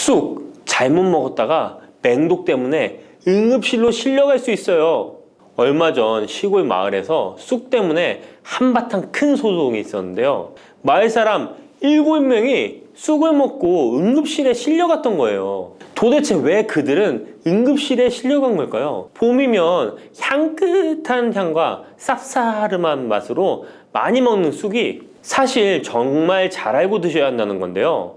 쑥 잘못 먹었다가 맹독 때문에 응급실로 실려갈 수 있어요. 얼마 전 시골 마을에서 쑥 때문에 한바탕 큰 소동이 있었는데요. 마을 사람 7명이 쑥을 먹고 응급실에 실려갔던 거예요. 도대체 왜 그들은 응급실에 실려간 걸까요? 봄이면 향긋한 향과 쌉싸름한 맛으로 많이 먹는 쑥이 사실 정말 잘 알고 드셔야 한다는 건데요.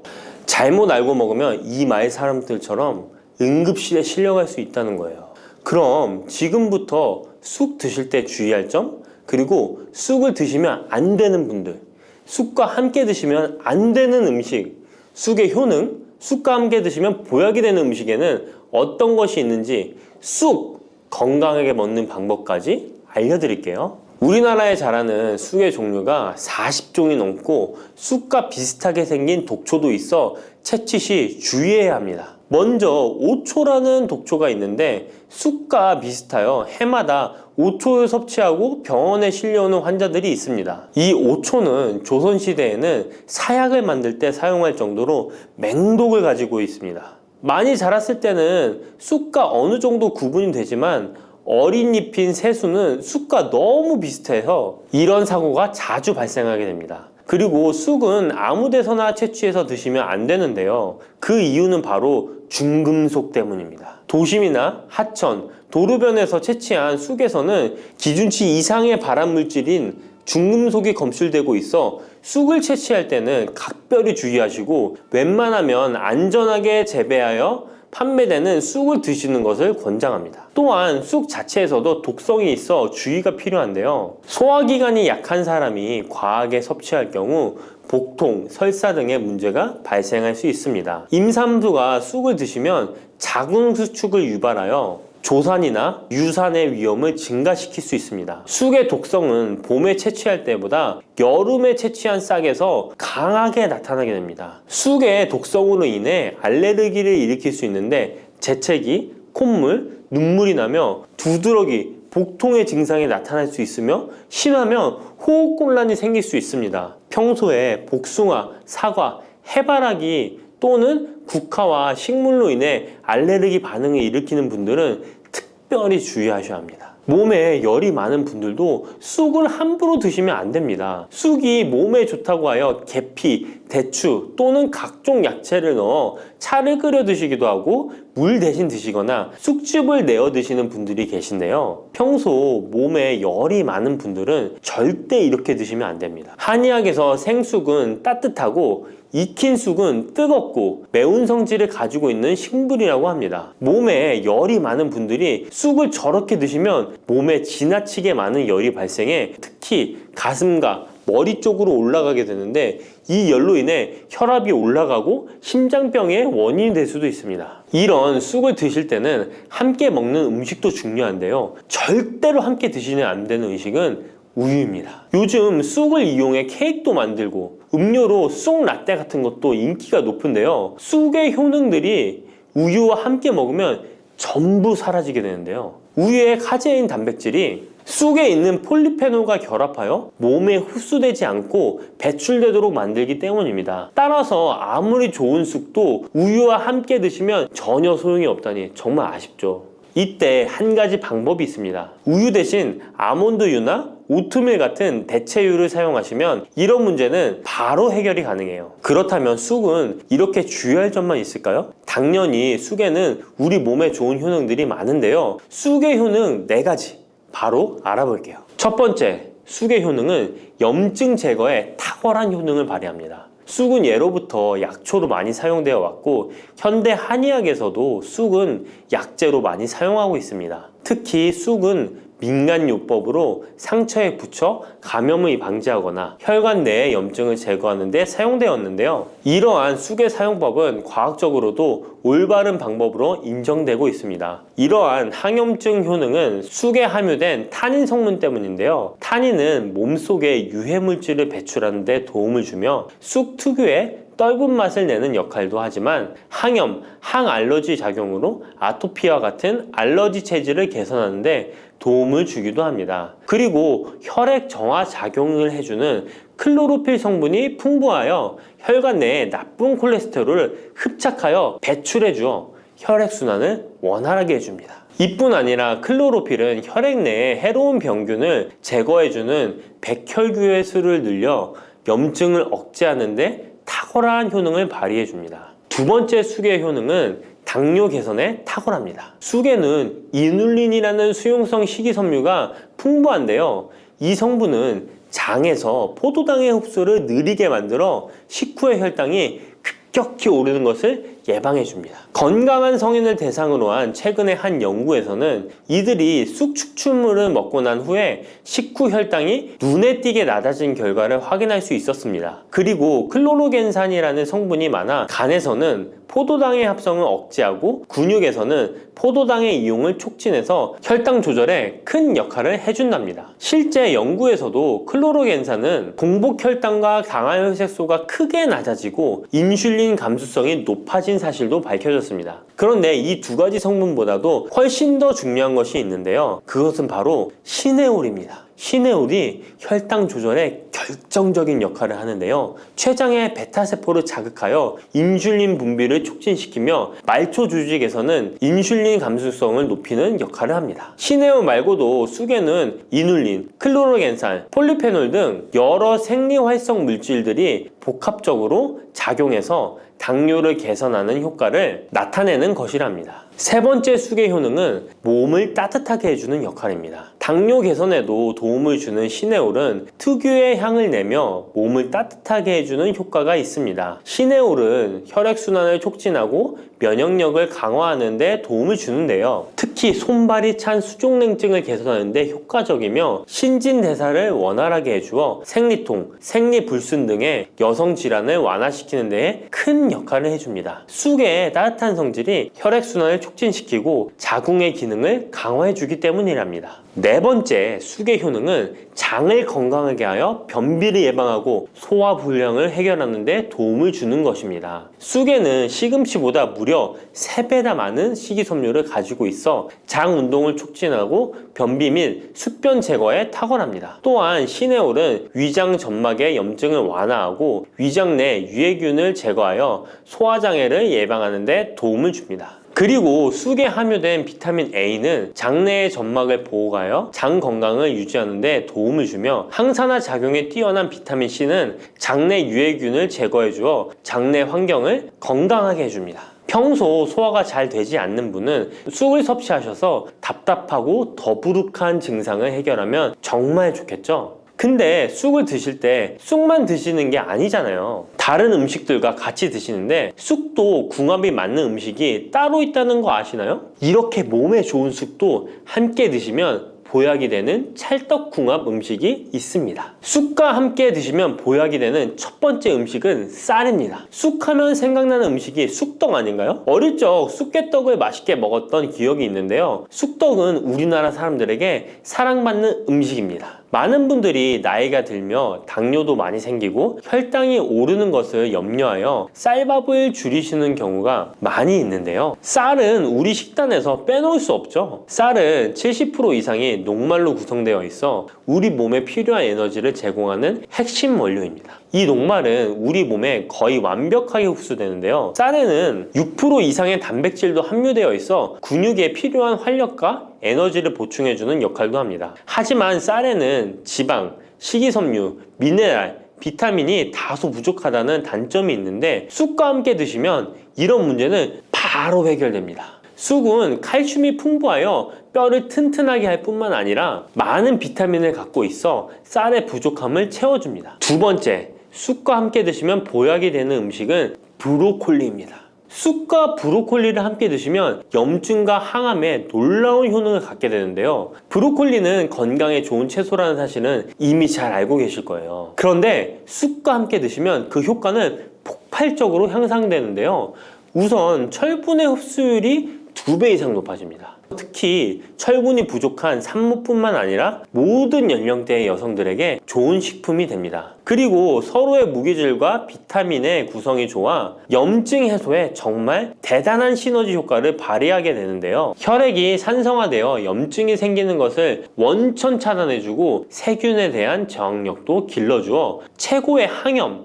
잘못 알고 먹으면 이 마을 사람들처럼 응급실에 실려갈 수 있다는 거예요. 그럼 지금부터 쑥 드실 때 주의할 점, 그리고 쑥을 드시면 안 되는 분들, 쑥과 함께 드시면 안 되는 음식, 쑥의 효능, 쑥과 함께 드시면 보약이 되는 음식에는 어떤 것이 있는지 쑥 건강하게 먹는 방법까지 알려드릴게요. 우리나라에 자라는 쑥의 종류가 40종이 넘고 쑥과 비슷하게 생긴 독초도 있어 채취 시 주의해야 합니다. 먼저 오초라는 독초가 있는데 쑥과 비슷하여 해마다 오초를 섭취하고 병원에 실려오는 환자들이 있습니다. 이 오초는 조선시대에는 사약을 만들 때 사용할 정도로 맹독을 가지고 있습니다. 많이 자랐을 때는 쑥과 어느 정도 구분이 되지만 어린 잎인 새수는 쑥과 너무 비슷해서 이런 사고가 자주 발생하게 됩니다. 그리고 쑥은 아무 데서나 채취해서 드시면 안 되는데요. 그 이유는 바로 중금속 때문입니다. 도심이나 하천, 도로변에서 채취한 쑥에서는 기준치 이상의 발암물질인 중금속이 검출되고 있어 쑥을 채취할 때는 각별히 주의하시고 웬만하면 안전하게 재배하여 판매되는 쑥을 드시는 것을 권장합니다. 또한 쑥 자체에서도 독성이 있어 주의가 필요한데요. 소화기관이 약한 사람이 과하게 섭취할 경우 복통, 설사 등의 문제가 발생할 수 있습니다. 임산부가 쑥을 드시면 자궁수축을 유발하여 조산이나 유산의 위험을 증가시킬 수 있습니다. 쑥의 독성은 봄에 채취할 때보다 여름에 채취한 싹에서 강하게 나타나게 됩니다. 쑥의 독성으로 인해 알레르기를 일으킬 수 있는데 재채기, 콧물, 눈물이 나며 두드러기, 복통의 증상이 나타날 수 있으며 심하면 호흡곤란이 생길 수 있습니다. 평소에 복숭아, 사과, 해바라기 또는 국화와 식물로 인해 알레르기 반응을 일으키는 분들은 특별히 주의하셔야 합니다. 몸에 열이 많은 분들도 쑥을 함부로 드시면 안 됩니다. 쑥이 몸에 좋다고 하여 계피, 대추 또는 각종 야채를 넣어 차를 끓여 드시기도 하고 물 대신 드시거나 쑥즙을 내어 드시는 분들이 계신데요. 평소 몸에 열이 많은 분들은 절대 이렇게 드시면 안 됩니다. 한의학에서 생쑥은 따뜻하고 익힌 쑥은 뜨겁고 매운 성질을 가지고 있는 식물이라고 합니다. 몸에 열이 많은 분들이 쑥을 저렇게 드시면 몸에 지나치게 많은 열이 발생해 특히 가슴과 머리 쪽으로 올라가게 되는데 이 열로 인해 혈압이 올라가고 심장병의 원인이 될 수도 있습니다. 이런 쑥을 드실 때는 함께 먹는 음식도 중요한데요. 절대로 함께 드시면 안 되는 음식은 우유입니다. 요즘 쑥을 이용해 케이크도 만들고 음료로 쑥 라떼 같은 것도 인기가 높은데요. 쑥의 효능들이 우유와 함께 먹으면 전부 사라지게 되는데요. 우유의 카제인 단백질이 쑥에 있는 폴리페놀과 결합하여 몸에 흡수되지 않고 배출되도록 만들기 때문입니다. 따라서 아무리 좋은 쑥도 우유와 함께 드시면 전혀 소용이 없다니 정말 아쉽죠. 이때 한 가지 방법이 있습니다. 우유 대신 아몬드유나 오트밀 같은 대체유를 사용하시면 이런 문제는 바로 해결이 가능해요. 그렇다면 쑥은 이렇게 주의할 점만 있을까요? 당연히 쑥에는 우리 몸에 좋은 효능들이 많은데요. 쑥의 효능 4가지 바로 알아볼게요. 첫 번째, 쑥의 효능은 염증 제거에 탁월한 효능을 발휘합니다. 쑥은 예로부터 약초로 많이 사용되어 왔고 현대 한의학에서도 쑥은 약재로 많이 사용하고 있습니다. 특히 쑥은 민간요법으로 상처에 붙여 감염을 방지하거나 혈관 내의 염증을 제거하는 데 사용되었는데요. 이러한 쑥의 사용법은 과학적으로도 올바른 방법으로 인정되고 있습니다. 이러한 항염증 효능은 쑥에 함유된 타닌 성분 때문인데요. 타닌은 몸속에 유해물질을 배출하는 데 도움을 주며 쑥 특유의 떫은 맛을 내는 역할도 하지만 항염, 항알러지 작용으로 아토피와 같은 알러지 체질을 개선하는 데 도움을 주기도 합니다. 그리고 혈액 정화 작용을 해주는 클로로필 성분이 풍부하여 혈관 내에 나쁜 콜레스테롤을 흡착하여 배출해 주어 혈액순환을 원활하게 해줍니다. 이뿐 아니라 클로로필은 혈액 내에 해로운 병균을 제거해주는 백혈구의 수를 늘려 염증을 억제하는 데 탁월한 효능을 발휘해 줍니다. 두 번째 쑥의 효능은 당뇨 개선에 탁월합니다. 쑥에는 이눌린이라는 수용성 식이섬유가 풍부한데요. 이 성분은 장에서 포도당의 흡수를 느리게 만들어 식후의 혈당이 급격히 오르는 것을 예방해 줍니다. 건강한 성인을 대상으로 한 최근의 한 연구에서는 이들이 쑥 추출물을 먹고 난 후에 식후 혈당이 눈에 띄게 낮아진 결과를 확인할 수 있었습니다. 그리고 클로로겐산이라는 성분이 많아 간에서는 포도당의 합성을 억제하고 근육에서는 포도당의 이용을 촉진해서 혈당 조절에 큰 역할을 해준답니다. 실제 연구에서도 클로로겐산은 공복 혈당과 당화혈색소가 크게 낮아지고 인슐린 감수성이 높아진 사실도 밝혀졌습니다. 그런데 이 두 가지 성분보다도 훨씬 더 중요한 것이 있는데요. 그것은 바로 시네올입니다. 시네올이 혈당 조절에 결정적인 역할을 하는데요. 췌장의 베타세포를 자극하여 인슐린 분비를 촉진시키며 말초 조직에서는 인슐린 감수성을 높이는 역할을 합니다. 시네올 말고도 쑥에는 이눌린, 클로로겐산, 폴리페놀 등 여러 생리활성 물질들이 복합적으로 작용해서 당뇨를 개선하는 효과를 나타내는 것이랍니다. 세 번째 쑥의 효능은 몸을 따뜻하게 해주는 역할입니다. 당뇨 개선에도 도움을 주는 시네올은 특유의 향을 내며 몸을 따뜻하게 해주는 효과가 있습니다. 시네올은 혈액순환을 촉진하고 면역력을 강화하는 데 도움을 주는데요. 특히 손발이 찬 수족냉증을 개선하는 데 효과적이며 신진대사를 원활하게 해주어 생리통, 생리불순 등의 여성 질환을 완화시키는 데에 큰 역할을 해줍니다. 쑥의 따뜻한 성질이 혈액순환을 촉진시키고 자궁의 기능을 강화해주기 때문이랍니다. 네 번째 쑥의 효능은 장을 건강하게 하여 변비를 예방하고 소화불량을 해결하는 데 도움을 주는 것입니다. 쑥에는 시금치보다 무려 3배나 많은 식이섬유를 가지고 있어 장 운동을 촉진하고 변비 및宿변 제거에 탁월합니다. 또한 시네올은 위장 점막의 염증을 완화하고 위장 내 유해균을 제거하여 소화장애를 예방하는 데 도움을 줍니다. 그리고 쑥에 함유된 비타민 A는 장내의 점막을 보호하여 장 건강을 유지하는 데 도움을 주며 항산화 작용에 뛰어난 비타민 C는 장내 유해균을 제거해 주어 장내 환경을 건강하게 해줍니다. 평소 소화가 잘 되지 않는 분은 쑥을 섭취하셔서 답답하고 더부룩한 증상을 해결하면 정말 좋겠죠? 근데 쑥을 드실 때 쑥만 드시는 게 아니잖아요. 다른 음식들과 같이 드시는데 쑥도 궁합이 맞는 음식이 따로 있다는 거 아시나요? 이렇게 몸에 좋은 쑥도 함께 드시면 보약이 되는 찰떡궁합 음식이 있습니다. 쑥과 함께 드시면 보약이 되는 첫 번째 음식은 쌀입니다. 쑥하면 생각나는 음식이 쑥떡 아닌가요? 어릴 적 쑥개떡을 맛있게 먹었던 기억이 있는데요. 쑥떡은 우리나라 사람들에게 사랑받는 음식입니다. 많은 분들이 나이가 들며 당뇨도 많이 생기고 혈당이 오르는 것을 염려하여 쌀밥을 줄이시는 경우가 많이 있는데요. 쌀은 우리 식단에서 빼놓을 수 없죠. 쌀은 70% 이상이 녹말로 구성되어 있어 우리 몸에 필요한 에너지를 제공하는 핵심 원료입니다. 이 녹말은 우리 몸에 거의 완벽하게 흡수되는데요. 쌀에는 6% 이상의 단백질도 함유되어 있어 근육에 필요한 활력과 에너지를 보충해주는 역할도 합니다. 하지만 쌀에는 지방, 식이섬유, 미네랄, 비타민이 다소 부족하다는 단점이 있는데 쑥과 함께 드시면 이런 문제는 바로 해결됩니다. 쑥은 칼슘이 풍부하여 뼈를 튼튼하게 할 뿐만 아니라 많은 비타민을 갖고 있어 쌀의 부족함을 채워줍니다. 두 번째, 쑥과 함께 드시면 보약이 되는 음식은 브로콜리입니다. 쑥과 브로콜리를 함께 드시면 염증과 항암에 놀라운 효능을 갖게 되는데요. 브로콜리는 건강에 좋은 채소라는 사실은 이미 잘 알고 계실 거예요. 그런데 쑥과 함께 드시면 그 효과는 폭발적으로 향상되는데요. 우선 철분의 흡수율이 2배 이상 높아집니다. 특히 철분이 부족한 산모뿐만 아니라 모든 연령대의 여성들에게 좋은 식품이 됩니다. 그리고 서로의 무기질과 비타민의 구성이 좋아 염증 해소에 정말 대단한 시너지 효과를 발휘하게 되는데요. 혈액이 산성화되어 염증이 생기는 것을 원천 차단해주고 세균에 대한 저항력도 길러주어 최고의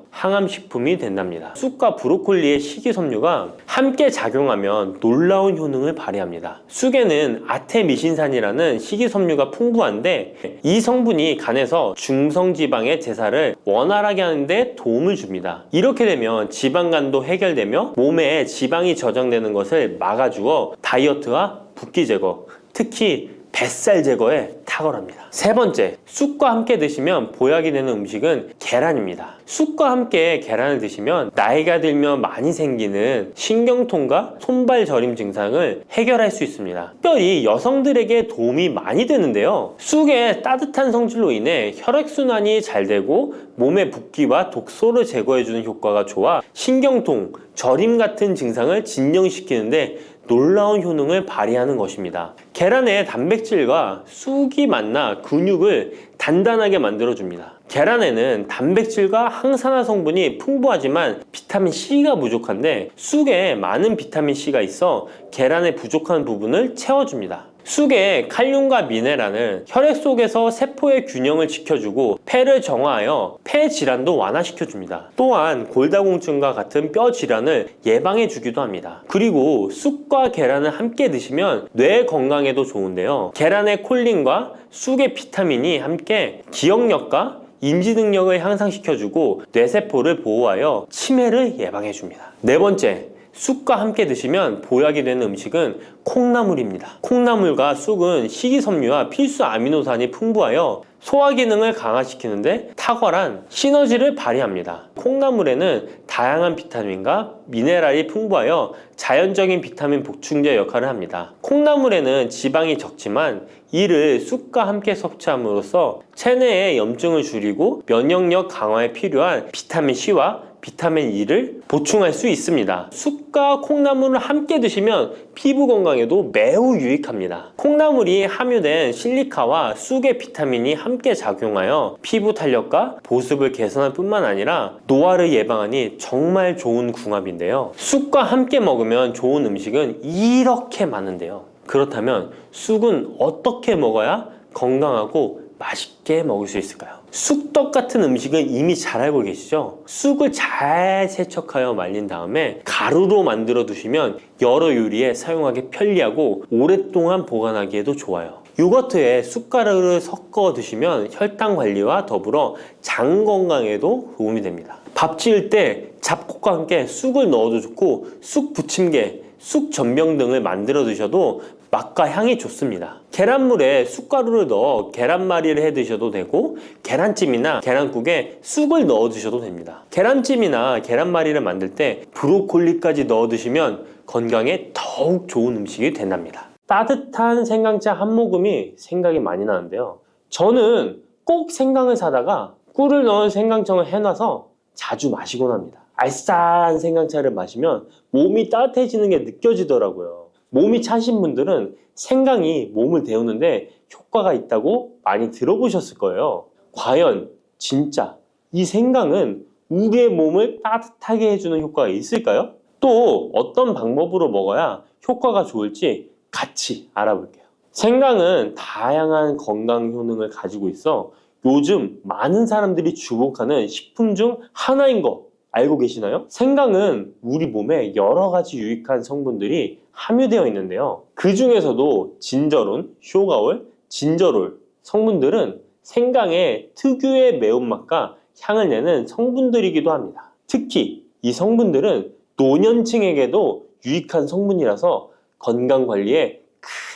항암식품이 된답니다. 쑥과 브로콜리의 식이섬유가 함께 작용하면 놀라운 효능을 발휘합니다. 쑥에는 아테미신산이라는 식이섬유가 풍부한데 이 성분이 간에서 중성지방의 대사를 원활하게 하는데 도움을 줍니다. 이렇게 되면 지방간도 해결되며 몸에 지방이 저장되는 것을 막아주어 다이어트와 붓기 제거, 특히 뱃살 제거에 탁월합니다. 세 번째, 쑥과 함께 드시면 보약이 되는 음식은 계란입니다. 쑥과 함께 계란을 드시면 나이가 들면 많이 생기는 신경통과 손발 저림 증상을 해결할 수 있습니다. 특별히 여성들에게 도움이 많이 되는데요. 쑥의 따뜻한 성질로 인해 혈액순환이 잘 되고 몸의 붓기와 독소를 제거해주는 효과가 좋아 신경통, 저림 같은 증상을 진정시키는데 놀라운 효능을 발휘하는 것입니다. 계란의 단백질과 쑥이 만나 근육을 단단하게 만들어줍니다. 계란에는 단백질과 항산화 성분이 풍부하지만 비타민C가 부족한데 쑥에 많은 비타민C가 있어 계란의 부족한 부분을 채워줍니다. 쑥의 칼륨과 미네랄은 혈액 속에서 세포의 균형을 지켜주고 폐를 정화하여 폐 질환도 완화시켜줍니다. 또한 골다공증과 같은 뼈 질환을 예방해주기도 합니다. 그리고 쑥과 계란을 함께 드시면 뇌 건강에도 좋은데요. 계란의 콜린과 쑥의 비타민이 함께 기억력과 인지 능력을 향상시켜주고 뇌세포를 보호하여 치매를 예방해줍니다. 네 번째, 쑥과 함께 드시면 보약이 되는 음식은 콩나물입니다. 콩나물과 쑥은 식이섬유와 필수 아미노산이 풍부하여 소화 기능을 강화시키는데 탁월한 시너지를 발휘합니다. 콩나물에는 다양한 비타민과 미네랄이 풍부하여 자연적인 비타민 보충제 역할을 합니다. 콩나물에는 지방이 적지만 이를 쑥과 함께 섭취함으로써 체내의 염증을 줄이고 면역력 강화에 필요한 비타민C와 비타민 E를 보충할 수 있습니다. 쑥과 콩나물을 함께 드시면 피부 건강에도 매우 유익합니다. 콩나물이 함유된 실리카와 쑥의 비타민이 함께 작용하여 피부 탄력과 보습을 개선할 뿐만 아니라 노화를 예방하니 정말 좋은 궁합인데요. 쑥과 함께 먹으면 좋은 음식은 이렇게 많은데요. 그렇다면 쑥은 어떻게 먹어야 건강하고 맛있게 먹을 수 있을까요? 쑥떡 같은 음식은 이미 잘 알고 계시죠? 쑥을 잘 세척하여 말린 다음에 가루로 만들어 두시면 여러 요리에 사용하기 편리하고 오랫동안 보관하기에도 좋아요. 요거트에 쑥가루를 섞어 드시면 혈당 관리와 더불어 장 건강에도 도움이 됩니다. 밥 지을 때 잡곡과 함께 쑥을 넣어도 좋고 쑥 부침개, 쑥 전병 등을 만들어 드셔도 맛과 향이 좋습니다. 계란물에 쑥가루를 넣어 계란말이를 해 드셔도 되고 계란찜이나 계란국에 쑥을 넣어 드셔도 됩니다. 계란찜이나 계란말이를 만들 때 브로콜리까지 넣어 드시면 건강에 더욱 좋은 음식이 된답니다. 따뜻한 생강차 한 모금이 생각이 많이 나는데요. 저는 꼭 생강을 사다가 꿀을 넣은 생강청을 해놔서 자주 마시곤 합니다. 알싸한 생강차를 마시면 몸이 따뜻해지는 게 느껴지더라고요. 몸이 차신 분들은 생강이 몸을 데우는데 효과가 있다고 많이 들어보셨을 거예요. 과연 진짜 이 생강은 우리의 몸을 따뜻하게 해주는 효과가 있을까요? 또 어떤 방법으로 먹어야 효과가 좋을지 같이 알아볼게요. 생강은 다양한 건강 효능을 가지고 있어 요즘 많은 사람들이 주목하는 식품 중 하나인 거 알고 계시나요? 생강은 우리 몸에 여러 가지 유익한 성분들이 함유되어 있는데요. 그 중에서도 진저론, 쇼가올, 진저롤 성분들은 생강의 특유의 매운맛과 향을 내는 성분들이기도 합니다. 특히 이 성분들은 노년층에게도 유익한 성분이라서 건강관리에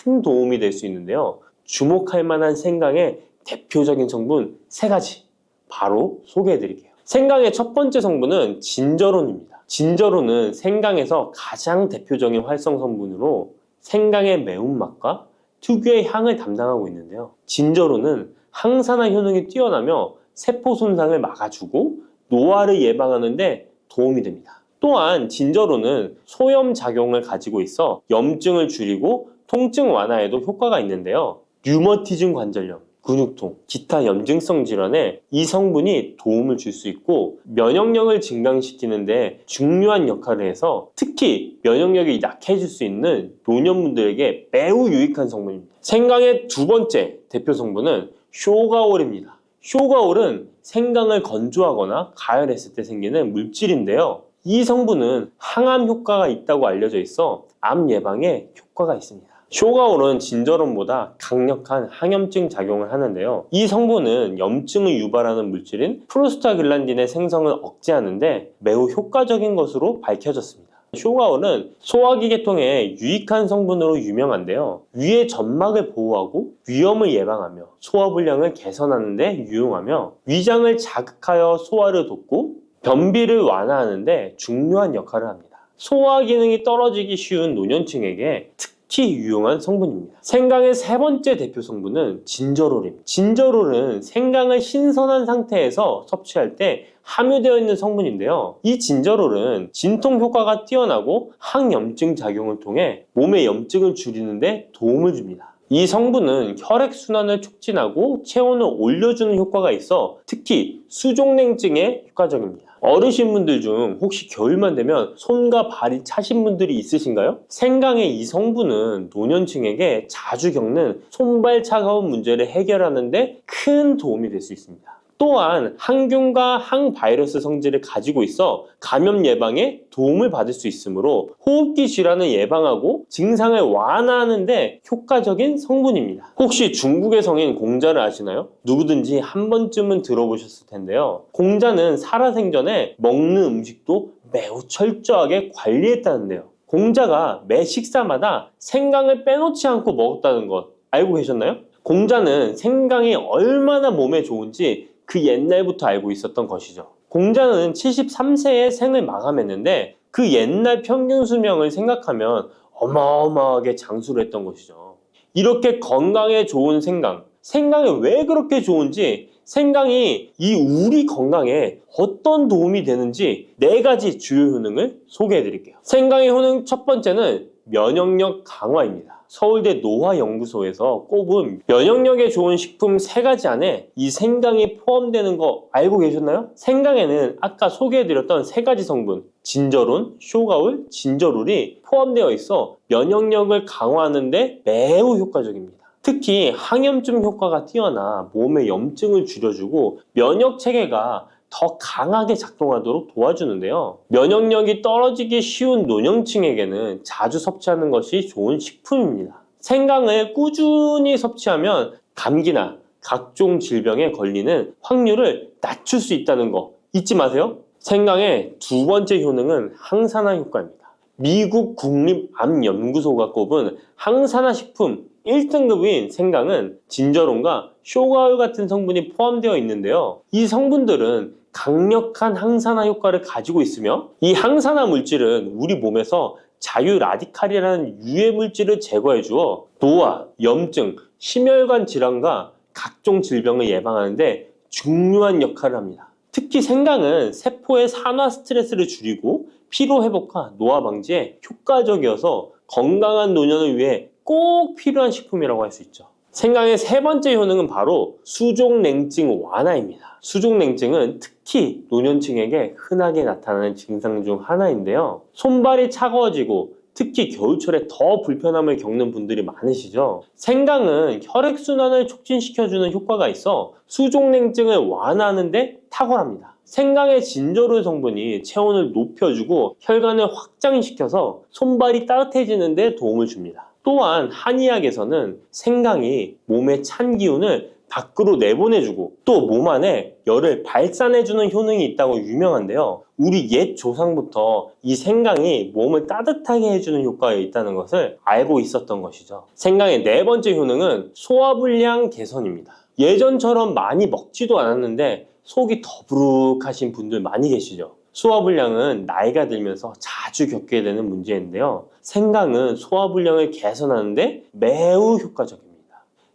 큰 도움이 될 수 있는데요. 주목할 만한 생강의 대표적인 성분 3가지 바로 소개해 드릴게요. 생강의 첫 번째 성분은 진저론입니다. 진저론은 생강에서 가장 대표적인 활성 성분으로 생강의 매운맛과 특유의 향을 담당하고 있는데요. 진저론은 항산화 효능이 뛰어나며 세포 손상을 막아주고 노화를 예방하는 데 도움이 됩니다. 또한 진저론은 소염 작용을 가지고 있어 염증을 줄이고 통증 완화에도 효과가 있는데요. 류머티즘 관절염, 근육통, 기타 염증성 질환에 이 성분이 도움을 줄 수 있고 면역력을 증강시키는데 중요한 역할을 해서 특히 면역력이 약해질 수 있는 노년분들에게 매우 유익한 성분입니다. 생강의 두 번째 대표 성분은 쇼가올입니다. 쇼가올은 생강을 건조하거나 가열했을 때 생기는 물질인데요. 이 성분은 항암 효과가 있다고 알려져 있어 암 예방에 효과가 있습니다. 쇼가올은 진저론보다 강력한 항염증 작용을 하는데요. 이 성분은 염증을 유발하는 물질인 프로스타글란딘의 생성을 억제하는데 매우 효과적인 것으로 밝혀졌습니다. 쇼가올은 소화기 계통에 유익한 성분으로 유명한데요. 위의 점막을 보호하고 위염을 예방하며 소화불량을 개선하는 데 유용하며 위장을 자극하여 소화를 돕고 변비를 완화하는 데 중요한 역할을 합니다. 소화 기능이 떨어지기 쉬운 노년층에게 특히 유용한 성분입니다. 생강의 세 번째 대표 성분은 진저롤입니다. 진저롤은 생강을 신선한 상태에서 섭취할 때 함유되어 있는 성분인데요. 이 진저롤은 진통 효과가 뛰어나고 항염증 작용을 통해 몸의 염증을 줄이는 데 도움을 줍니다. 이 성분은 혈액순환을 촉진하고 체온을 올려주는 효과가 있어 특히 수족냉증에 효과적입니다. 어르신분들 중 혹시 겨울만 되면 손과 발이 차신 분들이 있으신가요? 생강의 이 성분은 노년층에게 자주 겪는 손발 차가운 문제를 해결하는 데 큰 도움이 될 수 있습니다. 또한 항균과 항바이러스 성질을 가지고 있어 감염 예방에 도움을 받을 수 있으므로 호흡기 질환을 예방하고 증상을 완화하는 데 효과적인 성분입니다. 혹시 중국의 성인 공자를 아시나요? 누구든지 한 번쯤은 들어보셨을 텐데요. 공자는 살아생전에 먹는 음식도 매우 철저하게 관리했다는데요. 공자가 매 식사마다 생강을 빼놓지 않고 먹었다는 것 알고 계셨나요? 공자는 생강이 얼마나 몸에 좋은지 그 옛날부터 알고 있었던 것이죠. 공자는 73세에 생을 마감했는데 그 옛날 평균 수명을 생각하면 어마어마하게 장수를 했던 것이죠. 이렇게 건강에 좋은 생강, 생강이 왜 그렇게 좋은지, 생강이 이 우리 건강에 어떤 도움이 되는지 4가지 주요 효능을 소개해 드릴게요. 생강의 효능 첫 번째는 면역력 강화입니다. 서울대 노화연구소에서 꼽은 면역력에 좋은 식품 3가지 안에 이 생강이 포함되는 거 알고 계셨나요? 생강에는 아까 소개해드렸던 3가지 성분 진저론, 쇼가올, 진저롤이 포함되어 있어 면역력을 강화하는 데 매우 효과적입니다. 특히 항염증 효과가 뛰어나 몸의 염증을 줄여주고 면역 체계가 더 강하게 작동하도록 도와주는데요. 면역력이 떨어지기 쉬운 노년층에게는 자주 섭취하는 것이 좋은 식품입니다. 생강을 꾸준히 섭취하면 감기나 각종 질병에 걸리는 확률을 낮출 수 있다는 거 잊지 마세요. 생강의 두 번째 효능은 항산화 효과입니다. 미국 국립암연구소가 꼽은 항산화 식품 1등급인 생강은 진저론과 쇼가올 같은 성분이 포함되어 있는데요. 이 성분들은 강력한 항산화 효과를 가지고 있으며 이 항산화 물질은 우리 몸에서 자유 라디칼이라는 유해 물질을 제거해 주어 노화, 염증, 심혈관 질환과 각종 질병을 예방하는 데 중요한 역할을 합니다. 특히 생강은 세포의 산화 스트레스를 줄이고 피로 회복과 노화 방지에 효과적이어서 건강한 노년을 위해 꼭 필요한 식품이라고 할 수 있죠. 생강의 세 번째 효능은 바로 수족냉증 완화입니다. 수족냉증은 특히 노년층에게 흔하게 나타나는 증상 중 하나인데요. 손발이 차가워지고 특히 겨울철에 더 불편함을 겪는 분들이 많으시죠. 생강은 혈액순환을 촉진시켜주는 효과가 있어 수족냉증을 완화하는 데 탁월합니다. 생강의 진저롤 성분이 체온을 높여주고 혈관을 확장시켜서 손발이 따뜻해지는 데 도움을 줍니다. 또한 한의학에서는 생강이 몸의 찬 기운을 밖으로 내보내주고 또 몸 안에 열을 발산해주는 효능이 있다고 유명한데요. 우리 옛 조상부터 이 생강이 몸을 따뜻하게 해주는 효과가 있다는 것을 알고 있었던 것이죠. 생강의 네 번째 효능은 소화불량 개선입니다. 예전처럼 많이 먹지도 않았는데 속이 더부룩하신 분들 많이 계시죠. 소화불량은 나이가 들면서 자주 겪게 되는 문제인데요. 생강은 소화불량을 개선하는데 매우 효과적입니다.